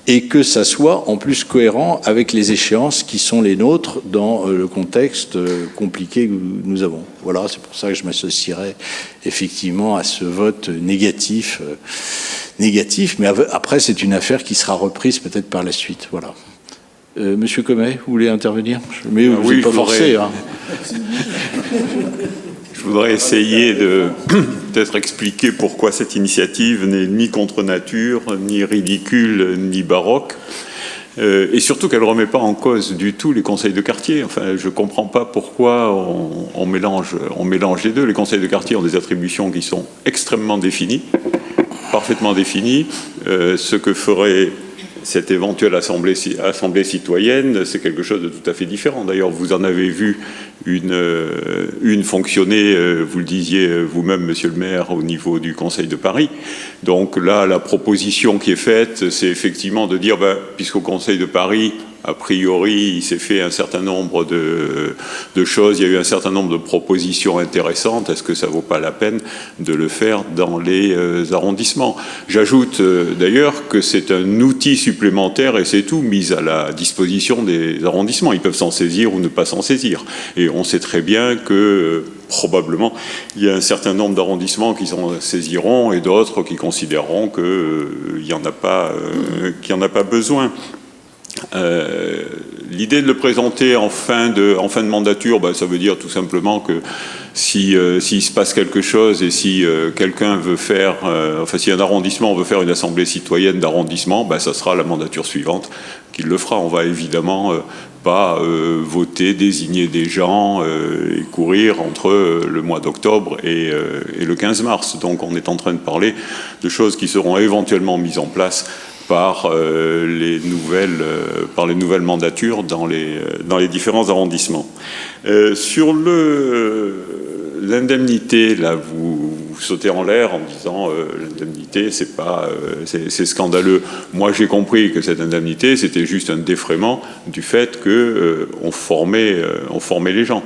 et que ça soit en plus cohérent avec les échéances qui sont les nôtres dans le contexte compliqué que nous avons. Voilà, c'est pour ça que je m'associerai effectivement à ce vote négatif, mais après c'est une affaire qui sera reprise peut-être par la suite. Voilà. Monsieur Comet, vous voulez intervenir? Mais vous n'êtes pas forcé. Hein. Je voudrais essayer de peut-être expliquer pourquoi cette initiative n'est ni contre nature, ni ridicule, ni baroque, et surtout qu'elle ne remet pas en cause du tout les conseils de quartier. Enfin, je ne comprends pas pourquoi on mélange les deux. Les conseils de quartier ont des attributions qui sont extrêmement définies, parfaitement définies. Ce que ferait cette éventuelle assemblée citoyenne, c'est quelque chose de tout à fait différent. D'ailleurs, vous en avez vu une fonctionnait, vous le disiez vous-même, monsieur le maire, au niveau du Conseil de Paris. Donc là, la proposition qui est faite, c'est effectivement de dire, puisqu'au Conseil de Paris, a priori, il s'est fait un certain nombre de choses, il y a eu un certain nombre de propositions intéressantes. Est-ce que ça vaut pas la peine de le faire dans les arrondissements? J'ajoute d'ailleurs que c'est un outil supplémentaire, et c'est tout, mis à la disposition des arrondissements. Ils peuvent s'en saisir ou ne pas s'en saisir. Et on sait très bien que probablement, il y a un certain nombre d'arrondissements qui s'en saisiront et d'autres qui considéreront qu'il n'y en a pas besoin. L'idée de le présenter en fin de mandature, ça veut dire tout simplement que s'il se passe quelque chose et si quelqu'un veut faire, si un arrondissement veut faire une assemblée citoyenne d'arrondissement, ça sera la mandature suivante qu'il le fera. On va évidemment pas voter, désigner des gens et courir entre le mois d'octobre et le 15 mars. Donc on est en train de parler de choses qui seront éventuellement mises en place par les nouvelles mandatures dans les différents arrondissements. Sur l'indemnité, là, vous sautez en l'air en disant l'indemnité, c'est scandaleux. Moi, j'ai compris que cette indemnité, c'était juste un défraiement du fait que on formait les gens.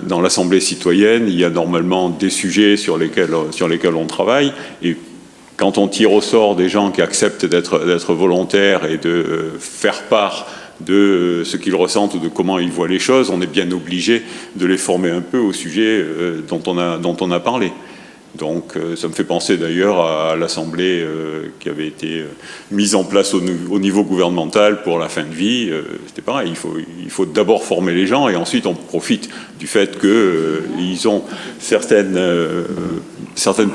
Dans l'Assemblée citoyenne, il y a normalement des sujets sur lesquels on travaille, et quand on tire au sort des gens qui acceptent d'être volontaires et de faire part de ce qu'ils ressentent ou de comment ils voient les choses, on est bien obligé de les former un peu au sujet dont on a parlé. Donc ça me fait penser d'ailleurs à l'Assemblée qui avait été mise en place au niveau gouvernemental pour la fin de vie. C'était pareil, il faut d'abord former les gens et ensuite on profite du fait qu'ils ont certaines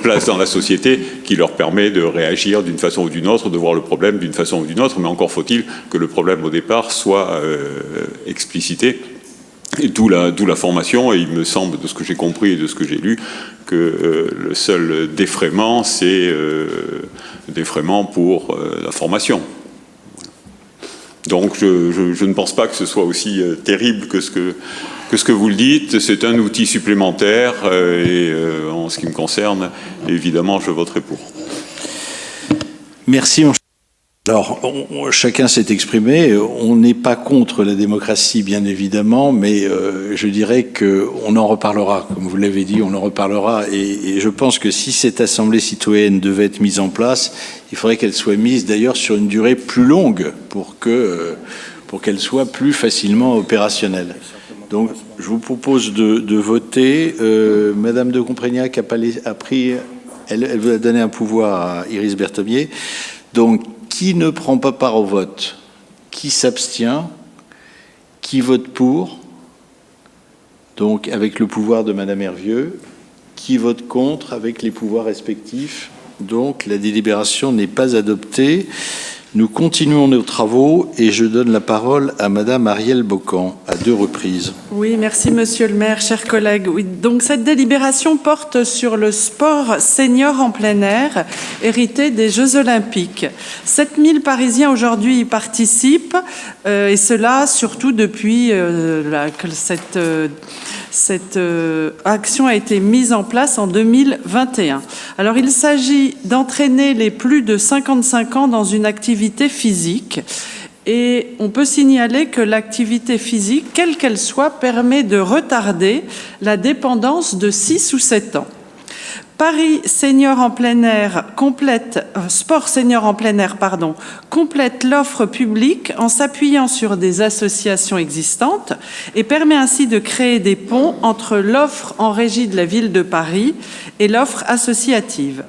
places dans la société qui leur permet de réagir d'une façon ou d'une autre, de voir le problème d'une façon ou d'une autre, mais encore faut-il que le problème au départ soit explicité. Et d'où la formation, et il me semble, de ce que j'ai compris et de ce que j'ai lu, que le seul défraiement, c'est défraiement pour la formation. Donc je ne pense pas que ce soit aussi terrible que ce que vous le dites. C'est un outil supplémentaire, et en ce qui me concerne, évidemment, je voterai pour. Merci. Alors, chacun s'est exprimé. On n'est pas contre la démocratie, bien évidemment, mais je dirais qu'on en reparlera. Comme vous l'avez dit, on en reparlera. Et je pense que si cette assemblée citoyenne devait être mise en place, il faudrait qu'elle soit mise d'ailleurs sur une durée plus longue pour qu'elle soit plus facilement opérationnelle. Donc, je vous propose de voter. Madame de Comprégnac a pris, elle vous a donné un pouvoir à Iris Berthomier. Donc, qui ne prend pas part au vote? Qui s'abstient? Qui vote pour? Donc, avec le pouvoir de Madame Hervieux. Qui vote contre avec les pouvoirs respectifs? Donc, la délibération n'est pas adoptée. Nous continuons nos travaux et je donne la parole à Madame Arielle Bocan à 2 reprises. Oui, merci Monsieur le maire, chers collègues. Oui, donc cette délibération porte sur le sport senior en plein air, hérité des Jeux Olympiques. 7000 Parisiens aujourd'hui y participent, et cela surtout depuis que cette action a été mise en place en 2021. Alors, il s'agit d'entraîner les plus de 55 ans dans une activité physique. Et on peut signaler que l'activité physique, quelle qu'elle soit, permet de retarder la dépendance de 6 ou 7 ans. Paris Senior en plein air Sport Senior en plein air, complète l'offre publique en s'appuyant sur des associations existantes et permet ainsi de créer des ponts entre l'offre en régie de la ville de Paris et l'offre associative.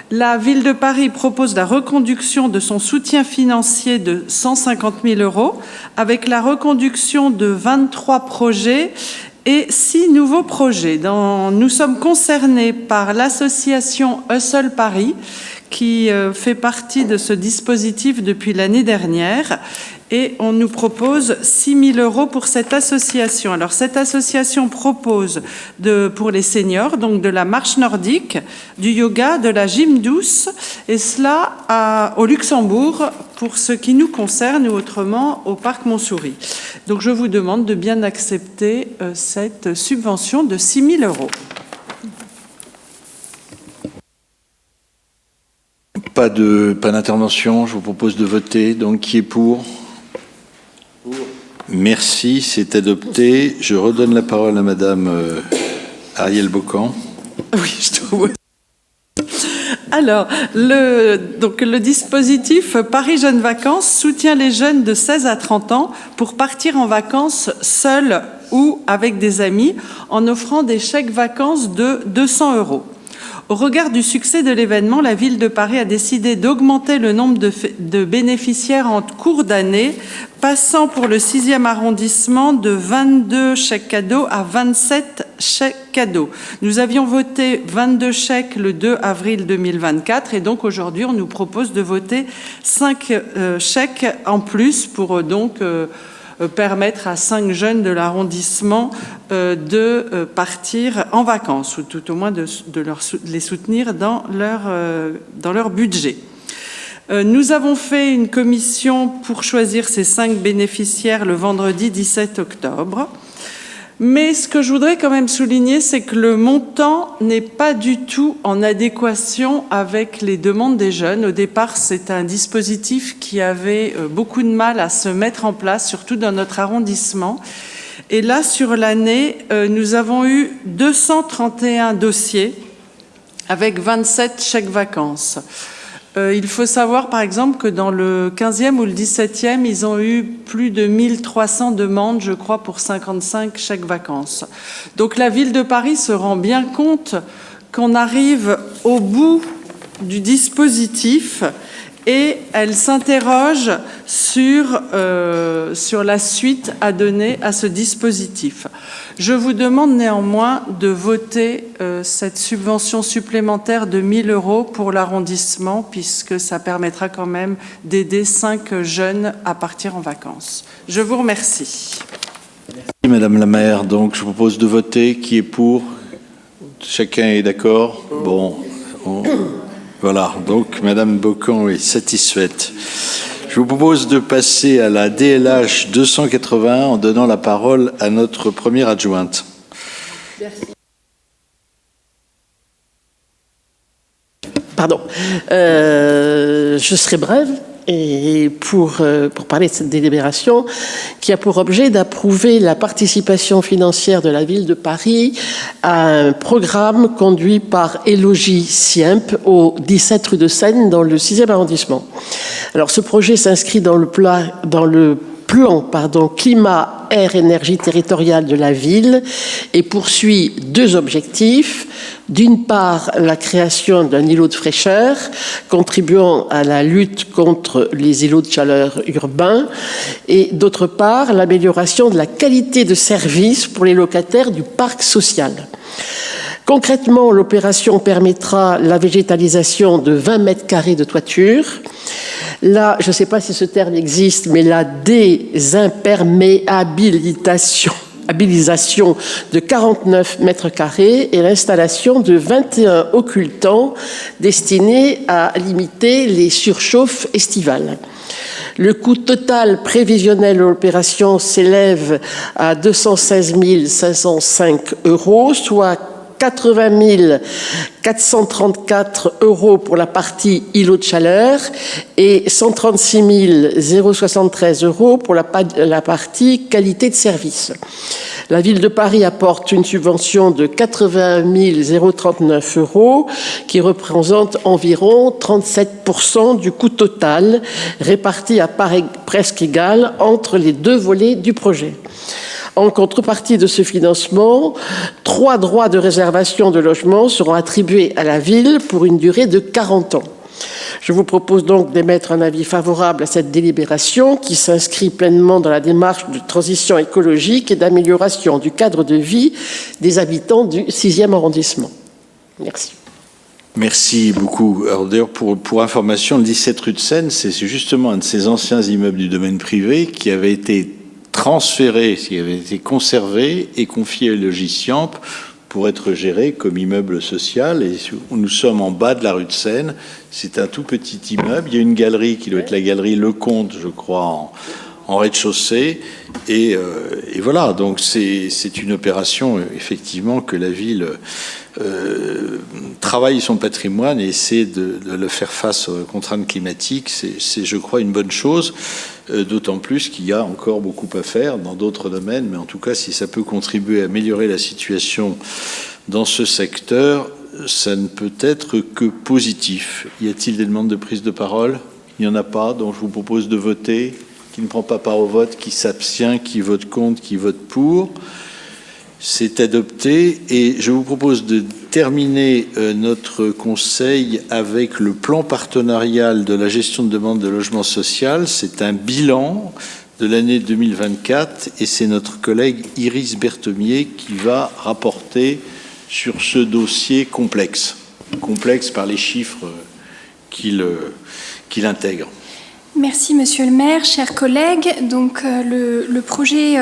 La ville de Paris propose la reconduction de son soutien financier de 150 000 € avec la reconduction de 23 projets et 6 nouveaux projets. Nous sommes concernés par l'association Hustle Paris qui fait partie de ce dispositif depuis l'année dernière et on nous propose 6 000 € pour cette association. Alors cette association propose pour les seniors donc de la marche nordique, du yoga, de la gym douce, et cela au Luxembourg pour ce qui nous concerne, ou autrement au parc Montsouris. Donc je vous demande de bien accepter cette subvention de 6 000 €. Pas d'intervention, je vous propose de voter. Donc, qui est pour? Merci, c'est adopté. Je redonne la parole à Madame Ariel Bocan. Oui, je trouve. Alors, le dispositif Paris Jeunes Vacances soutient les jeunes de 16 à 30 ans pour partir en vacances seuls ou avec des amis en offrant des chèques vacances de 200 €. Au regard du succès de l'événement, la ville de Paris a décidé d'augmenter le nombre de bénéficiaires en cours d'année, passant pour le 6e arrondissement de 22 chèques cadeaux à 27 chèques cadeaux. Nous avions voté 22 chèques le 2 avril 2024 et donc aujourd'hui on nous propose de voter 5 chèques en plus pour permettre à 5 jeunes de l'arrondissement de partir en vacances, ou tout au moins de les soutenir dans leur budget. Nous avons fait une commission pour choisir ces 5 bénéficiaires le vendredi 17 octobre. Mais ce que je voudrais quand même souligner, c'est que le montant n'est pas du tout en adéquation avec les demandes des jeunes. Au départ, c'est un dispositif qui avait beaucoup de mal à se mettre en place, surtout dans notre arrondissement. Et là, sur l'année, nous avons eu 231 dossiers avec 27 chèques vacances. Il faut savoir, par exemple, que dans le 15e ou le 17e, ils ont eu plus de 1300 demandes, je crois, pour 55 chèques vacances. Donc la ville de Paris se rend bien compte qu'on arrive au bout du dispositif et elle s'interroge sur la suite à donner à ce dispositif. Je vous demande néanmoins de voter cette subvention supplémentaire de 1 000 € pour l'arrondissement, puisque ça permettra quand même d'aider 5 jeunes à partir en vacances. Je vous remercie. Merci, Madame la maire. Donc, je vous propose de voter. Qui est pour? Chacun est d'accord? Bon, voilà. Donc, Madame Bocan est satisfaite. Je vous propose de passer à la DLH 280 en donnant la parole à notre première adjointe. Merci. Pardon. Je serai brève. Et pour parler de cette délibération qui a pour objet d'approuver la participation financière de la ville de Paris à un programme conduit par Élogie Siemp au 17 rue de Seine dans le 6e arrondissement. Alors ce projet s'inscrit dans le plan climat, air, énergie territoriale de la ville et poursuit 2 objectifs. D'une part, la création d'un îlot de fraîcheur contribuant à la lutte contre les îlots de chaleur urbains et d'autre part, l'amélioration de la qualité de service pour les locataires du parc social. Concrètement, l'opération permettra la végétalisation de 20 mètres carrés de toiture. Là, je ne sais pas si ce terme existe, mais la désimperméabilisation de 49 mètres carrés et l'installation de 21 occultants destinés à limiter les surchauffes estivales. Le coût total prévisionnel de l'opération s'élève à 216 505 €, soit 80 434 € pour la partie îlot de chaleur et 136 073 € pour la partie qualité de service. La ville de Paris apporte une subvention de 80 039 € qui représente environ 37% du coût total, réparti à part presque égale entre les 2 volets du projet. En contrepartie de ce financement, 3 droits de réservation de logement seront attribués à la ville pour une durée de 40 ans. Je vous propose donc d'émettre un avis favorable à cette délibération qui s'inscrit pleinement dans la démarche de transition écologique et d'amélioration du cadre de vie des habitants du 6e arrondissement. Merci. Merci beaucoup. Alors d'ailleurs, pour information, le 17 rue de Seine, c'est justement un de ces anciens immeubles du domaine privé qui avait été transféré, qui avait été conservé et confié à Logiciamp pour être géré comme immeuble social. Et nous sommes en bas de la rue de Seine. C'est un tout petit immeuble. Il y a une galerie qui doit être la galerie Lecomte, je crois, en rez-de-chaussée. Et voilà, donc c'est une opération, effectivement, que la ville travaille son patrimoine et essaie de le faire face aux contraintes climatiques. C'est, je crois, une bonne chose, d'autant plus qu'il y a encore beaucoup à faire dans d'autres domaines, mais en tout cas, si ça peut contribuer à améliorer la situation dans ce secteur, ça ne peut être que positif. Y a-t-il des demandes de prise de parole? Il n'y en a pas, donc je vous propose de voter. Qui ne prend pas part au vote, qui s'abstient, qui vote contre, qui vote pour. C'est adopté. Et je vous propose de terminer notre conseil avec le plan partenarial de la gestion de demande de logement social. C'est un bilan de l'année 2024 et c'est notre collègue Iris Berthemier qui va rapporter sur ce dossier complexe par les chiffres qu'il intègre. Merci Monsieur le maire, chers collègues. Donc le projet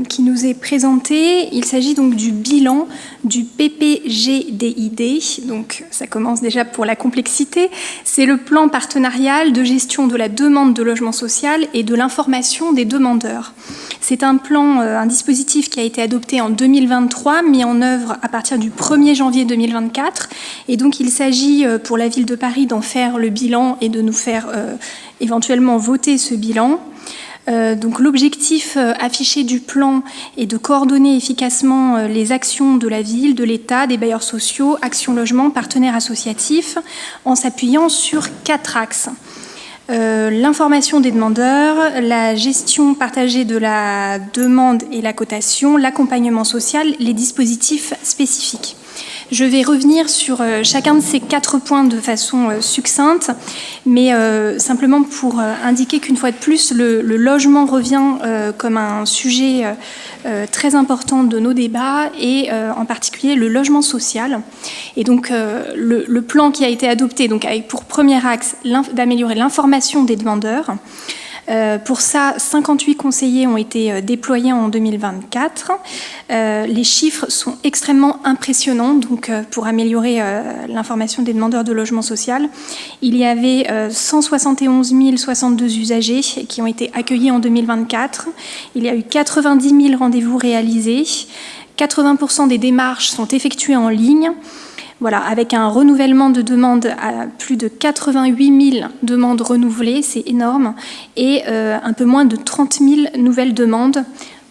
qui nous est présenté, il s'agit donc du bilan du PPGDID. Donc ça commence déjà pour la complexité. C'est le plan partenarial de gestion de la demande de logement social et de l'information des demandeurs. C'est un plan, un dispositif qui a été adopté en 2023, mis en œuvre à partir du 1er janvier 2024. Et donc il s'agit pour la ville de Paris d'en faire le bilan et de nous faire éventuellement voter ce bilan. Donc l'objectif affiché du plan est de coordonner efficacement les actions de la ville, de l'État, des bailleurs sociaux, Action Logement, partenaires associatifs, en s'appuyant sur 4 axes. L'information des demandeurs, la gestion partagée de la demande et la cotation, l'accompagnement social, les dispositifs spécifiques. Je vais revenir sur chacun de ces 4 points de façon succincte, mais simplement pour indiquer qu'une fois de plus, le logement revient comme un sujet très important de nos débats, et en particulier le logement social. Et donc le plan qui a été adopté, donc avec pour premier axe d'améliorer l'information des demandeurs. Pour ça, 58 conseillers ont été déployés en 2024. Les chiffres sont extrêmement impressionnants. Donc, pour améliorer l'information des demandeurs de logement social, il y avait 171 062 usagers qui ont été accueillis en 2024. Il y a eu 90 000 rendez-vous réalisés. 80% des démarches sont effectuées en ligne. Voilà, avec un renouvellement de demandes à plus de 88 000 demandes renouvelées, c'est énorme, et un peu moins de 30 000 nouvelles demandes.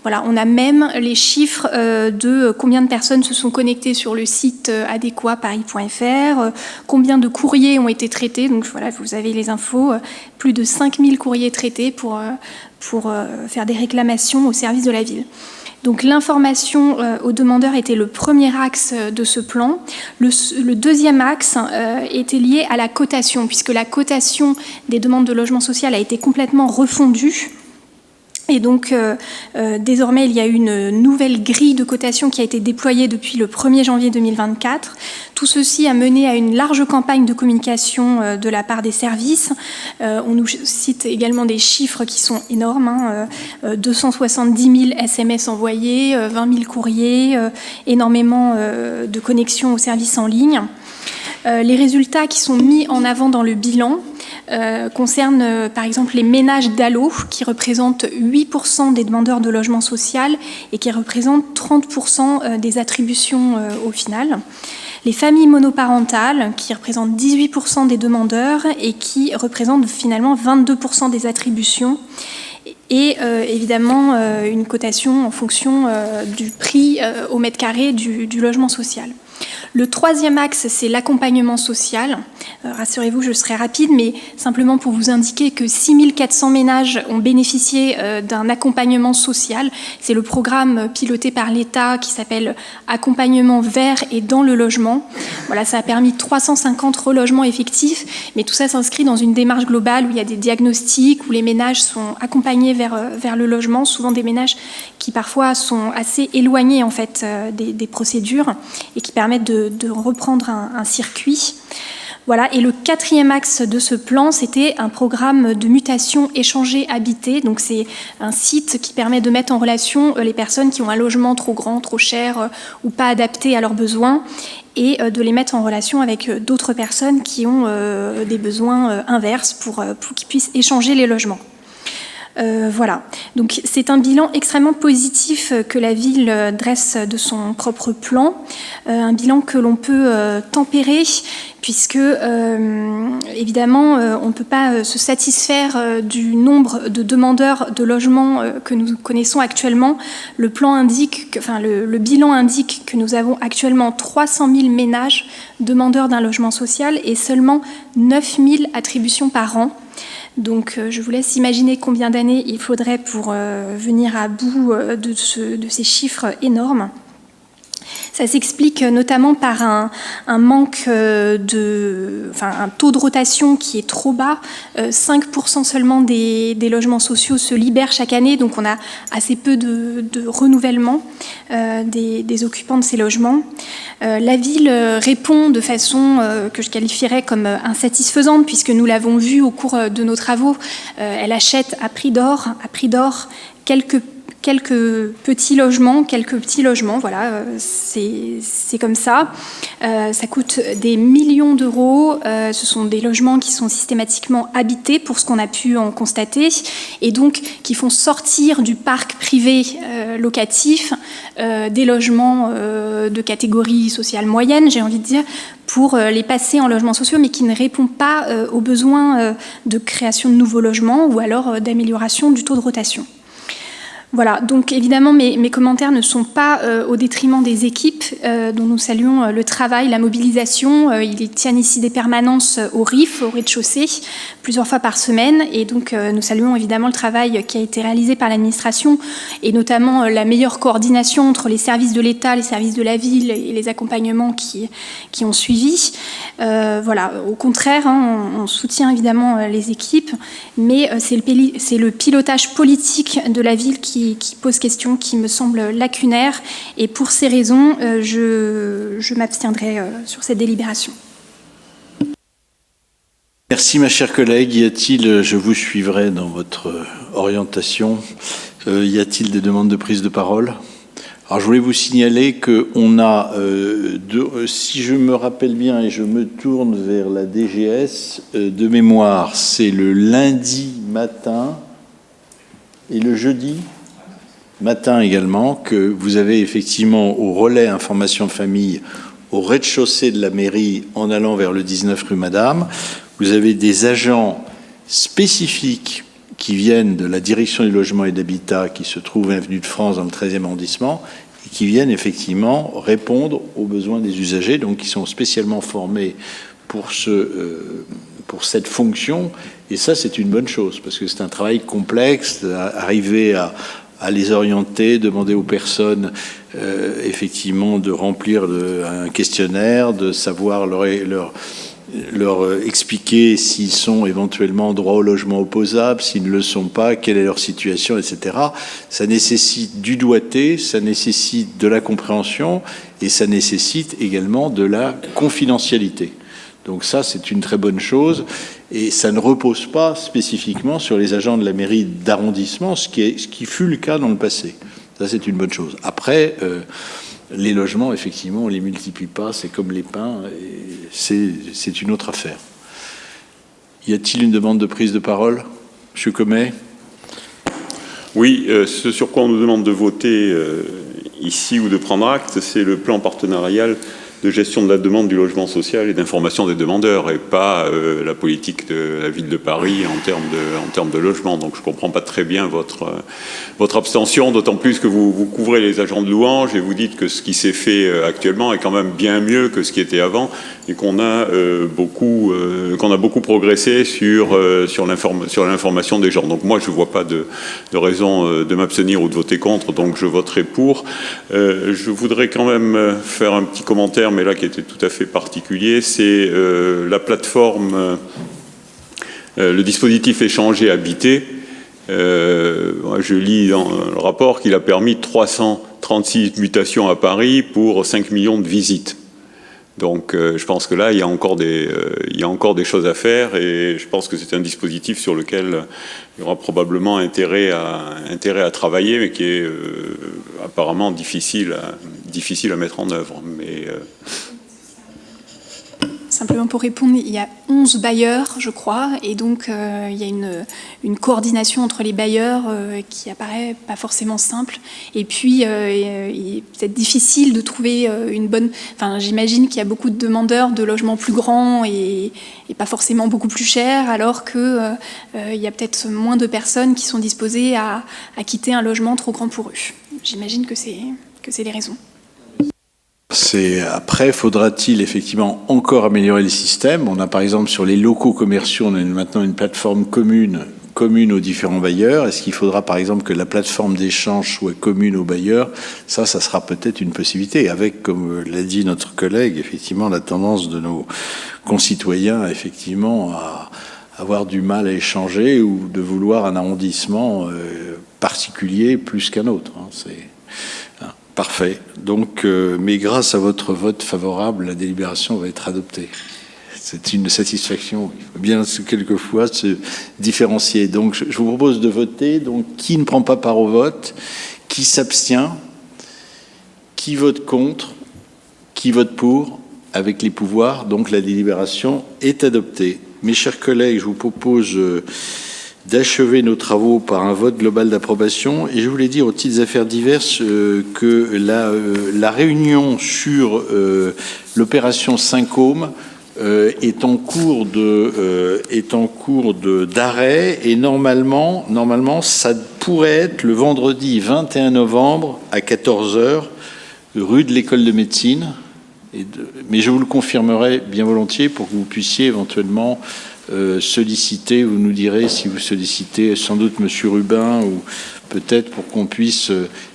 Voilà, on a même les chiffres de combien de personnes se sont connectées sur le site adéquat paris.fr, combien de courriers ont été traités. Donc voilà, vous avez les infos, plus de 5 000 courriers traités pour faire des réclamations au service de la ville. Donc l'information aux demandeurs était le premier axe de ce plan. Le deuxième axe était lié à la cotation, puisque la cotation des demandes de logement social a été complètement refondue. Et donc, désormais, il y a une nouvelle grille de cotation qui a été déployée depuis le 1er janvier 2024. Tout ceci a mené à une large campagne de communication de la part des services. On nous cite également des chiffres qui sont énormes. 270 000 SMS envoyés, 20 000 courriers, énormément de connexions aux services en ligne. Les résultats qui sont mis en avant dans le bilan concernent par exemple les ménages DALO qui représentent 8% des demandeurs de logement social et qui représentent 30% des attributions au final. Les familles monoparentales qui représentent 18% des demandeurs et qui représentent finalement 22% des attributions. Et évidemment une cotation en fonction du prix au mètre carré du logement social. Le troisième axe, c'est l'accompagnement social. Rassurez-vous, je serai rapide, mais simplement pour vous indiquer que 6 400 ménages ont bénéficié d'un accompagnement social. C'est le programme piloté par l'État qui s'appelle Accompagnement vers et dans le logement. Voilà, ça a permis 350 relogements effectifs, mais tout ça s'inscrit dans une démarche globale où il y a des diagnostics, où les ménages sont accompagnés vers le logement, souvent des ménages qui parfois sont assez éloignés en fait des procédures et qui permettent de de reprendre un circuit. Voilà, et le 4e axe de ce plan, c'était un programme de mutation échangé habité. Donc c'est un site qui permet de mettre en relation les personnes qui ont un logement trop grand, trop cher ou pas adapté à leurs besoins, et de les mettre en relation avec d'autres personnes qui ont des besoins inverses pour qu'ils puissent échanger les logements. Voilà, donc c'est un bilan extrêmement positif que la ville dresse de son propre plan, un bilan que l'on peut tempérer puisque évidemment on ne peut pas se satisfaire du nombre de demandeurs de logements que nous connaissons actuellement. Le plan indique, le bilan indique que nous avons actuellement 300 000 ménages demandeurs d'un logement social et seulement 9 000 attributions par an. Donc je vous laisse imaginer combien d'années il faudrait pour venir à bout de ces chiffres énormes. Ça s'explique notamment par un manque un taux de rotation qui est trop bas. 5% seulement des logements sociaux se libèrent chaque année, donc on a assez peu de renouvellement des occupants de ces logements. La ville répond de façon que je qualifierais comme insatisfaisante, puisque nous l'avons vu au cours de nos travaux. Elle achète à prix d'or quelques petits logements, voilà, c'est comme ça. Ça coûte des millions d'euros. Ce sont des logements qui sont systématiquement habités, pour ce qu'on a pu en constater, et donc qui font sortir du parc privé locatif des logements de catégorie sociale moyenne, j'ai envie de dire, pour les passer en logements sociaux, mais qui ne répondent pas aux besoins de création de nouveaux logements ou alors d'amélioration du taux de rotation. Voilà, donc évidemment mes commentaires ne sont pas au détriment des équipes dont nous saluons le travail, la mobilisation. Ils tiennent ici des permanences au RIF, au rez-de-chaussée, plusieurs fois par semaine, et donc nous saluons évidemment le travail qui a été réalisé par l'administration, et notamment la meilleure coordination entre les services de l'État, les services de la ville et les accompagnements qui ont suivi. Voilà, au contraire, on soutient évidemment les équipes, mais c'est le pilotage politique de la ville qui pose question, qui me semble lacunaire, et pour ces raisons, je m'abstiendrai sur cette délibération. Merci ma chère collègue. Je vous suivrai dans votre orientation. Y a-t-il des demandes de prise de parole ? Alors je voulais vous signaler qu'on a, si je me rappelle bien et je me tourne vers la DGS, de mémoire, c'est le lundi matin et le jeudi matin également, que vous avez effectivement au relais information famille au rez-de-chaussée de la mairie en allant vers le 19 rue Madame. Vous avez des agents spécifiques qui viennent de la direction du logement et d'habitat qui se trouve avenue de France dans le 13e arrondissement et qui viennent effectivement répondre aux besoins des usagers, donc qui sont spécialement formés pour cette fonction. Et ça, c'est une bonne chose, parce que c'est un travail complexe, arriver à les orienter, demander aux personnes effectivement de remplir un questionnaire, de savoir leur expliquer s'ils sont éventuellement droit au logement opposable, s'ils ne le sont pas, quelle est leur situation, etc. Ça nécessite du doigté, ça nécessite de la compréhension et ça nécessite également de la confidentialité. Donc ça, c'est une très bonne chose. Et ça ne repose pas spécifiquement sur les agents de la mairie d'arrondissement, ce qui fut le cas dans le passé. Ça, c'est une bonne chose. Après, les logements, effectivement, on ne les multiplie pas, c'est comme les pains, et c'est une autre affaire. Y a-t-il une demande de prise de parole ? Monsieur Comet ? Oui, ce sur quoi on nous demande de voter ici ou de prendre acte, c'est le plan partenarial de gestion de la demande du logement social et d'information des demandeurs, et pas la politique de la ville de Paris en termes de logement. Donc je ne comprends pas très bien votre abstention, d'autant plus que vous couvrez les agents de louange et vous dites que ce qui s'est fait actuellement est quand même bien mieux que ce qui était avant, et qu'on a beaucoup progressé sur l'information des gens. Donc moi je ne vois pas de raison de m'abstenir ou de voter contre, donc je voterai pour. Je voudrais quand même faire un petit commentaire, mais là qui était tout à fait particulier, c'est la plateforme, le dispositif échangé habité. Je lis dans le rapport qu'il a permis 336 mutations à Paris pour 5 millions de visites. Donc je pense que là, il y a encore des choses à faire et je pense que c'est un dispositif sur lequel il y aura probablement intérêt à travailler, mais qui est apparemment difficile à mettre en œuvre. Mais, Simplement pour répondre, il y a 11 bailleurs, je crois, et donc il y a une coordination entre les bailleurs qui apparaît pas forcément simple. Et puis, il est peut-être difficile de trouver une bonne... Enfin, j'imagine qu'il y a beaucoup de demandeurs de logements plus grands et pas forcément beaucoup plus chers, alors qu'il y a peut-être moins de personnes qui sont disposées à quitter un logement trop grand pour eux. J'imagine que c'est les raisons. Après, faudra-t-il effectivement encore améliorer le système? On a par exemple sur les locaux commerciaux, on a maintenant une plateforme commune aux différents bailleurs. Est-ce qu'il faudra par exemple que la plateforme d'échange soit commune aux bailleurs? Ça sera peut-être une possibilité, avec, comme l'a dit notre collègue, effectivement la tendance de nos concitoyens effectivement à avoir du mal à échanger ou de vouloir un arrondissement particulier plus qu'un autre. Parfait. Donc, mais grâce à votre vote favorable, la délibération va être adoptée. C'est une satisfaction. Il faut bien quelquefois se différencier. Donc, je vous propose de voter. Donc, qui ne prend pas part au vote? Qui s'abstient? Qui vote contre? Qui vote pour? Avec les pouvoirs. Donc, la délibération est adoptée. Mes chers collègues, je vous propose d'achever nos travaux par un vote global d'approbation. Et je voulais dire aux petites affaires diverses que la réunion sur l'opération Saint-Côme est en cours d'arrêt et normalement ça pourrait être le vendredi 21 novembre à 14h rue de l'École de médecine. Mais je vous le confirmerai bien volontiers pour que vous puissiez éventuellement solliciter, vous nous direz si vous sollicitez sans doute Monsieur Rubin ou peut-être pour qu'on puisse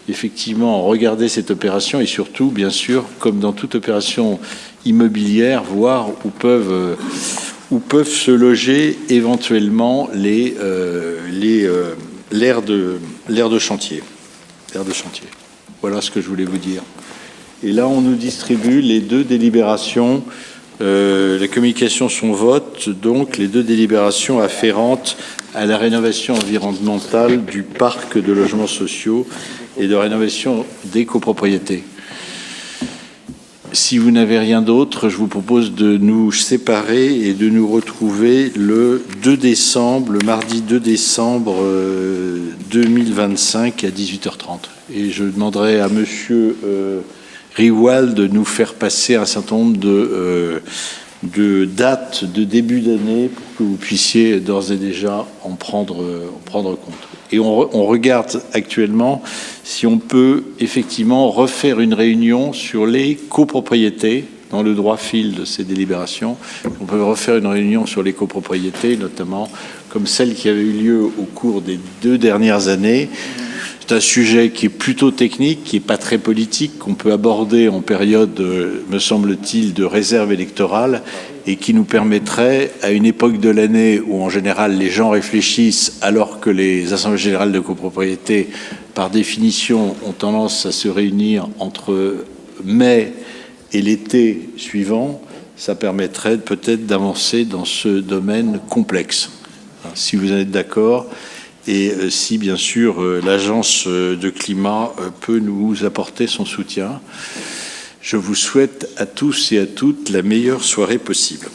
effectivement regarder cette opération et surtout, bien sûr, comme dans toute opération immobilière, voir où peuvent se loger éventuellement l'aire de chantier. Voilà ce que je voulais vous dire. Et là, on nous distribue les deux délibérations. La communication son vote, donc les deux délibérations afférentes à la rénovation environnementale du parc de logements sociaux et de rénovation des copropriétés. Si vous n'avez rien d'autre, je vous propose de nous séparer et de nous retrouver le mardi 2 décembre 2025 à 18h30. Et je demanderai à Monsieur Riwal de nous faire passer un certain nombre de dates de début d'année pour que vous puissiez d'ores et déjà en prendre compte. Et on regarde actuellement si on peut effectivement refaire une réunion sur les copropriétés dans le droit fil de ces délibérations. On peut refaire une réunion sur les copropriétés, notamment comme celle qui avait eu lieu au cours des 2 dernières années. C'est un sujet qui est plutôt technique, qui n'est pas très politique, qu'on peut aborder en période, me semble-t-il, de réserve électorale et qui nous permettrait, à une époque de l'année où en général les gens réfléchissent alors que les assemblées générales de copropriété, par définition, ont tendance à se réunir entre mai et l'été suivant, ça permettrait peut-être d'avancer dans ce domaine complexe. Si vous êtes d'accord. Et si, bien sûr, l'agence de climat peut nous apporter son soutien. Je vous souhaite à tous et à toutes la meilleure soirée possible.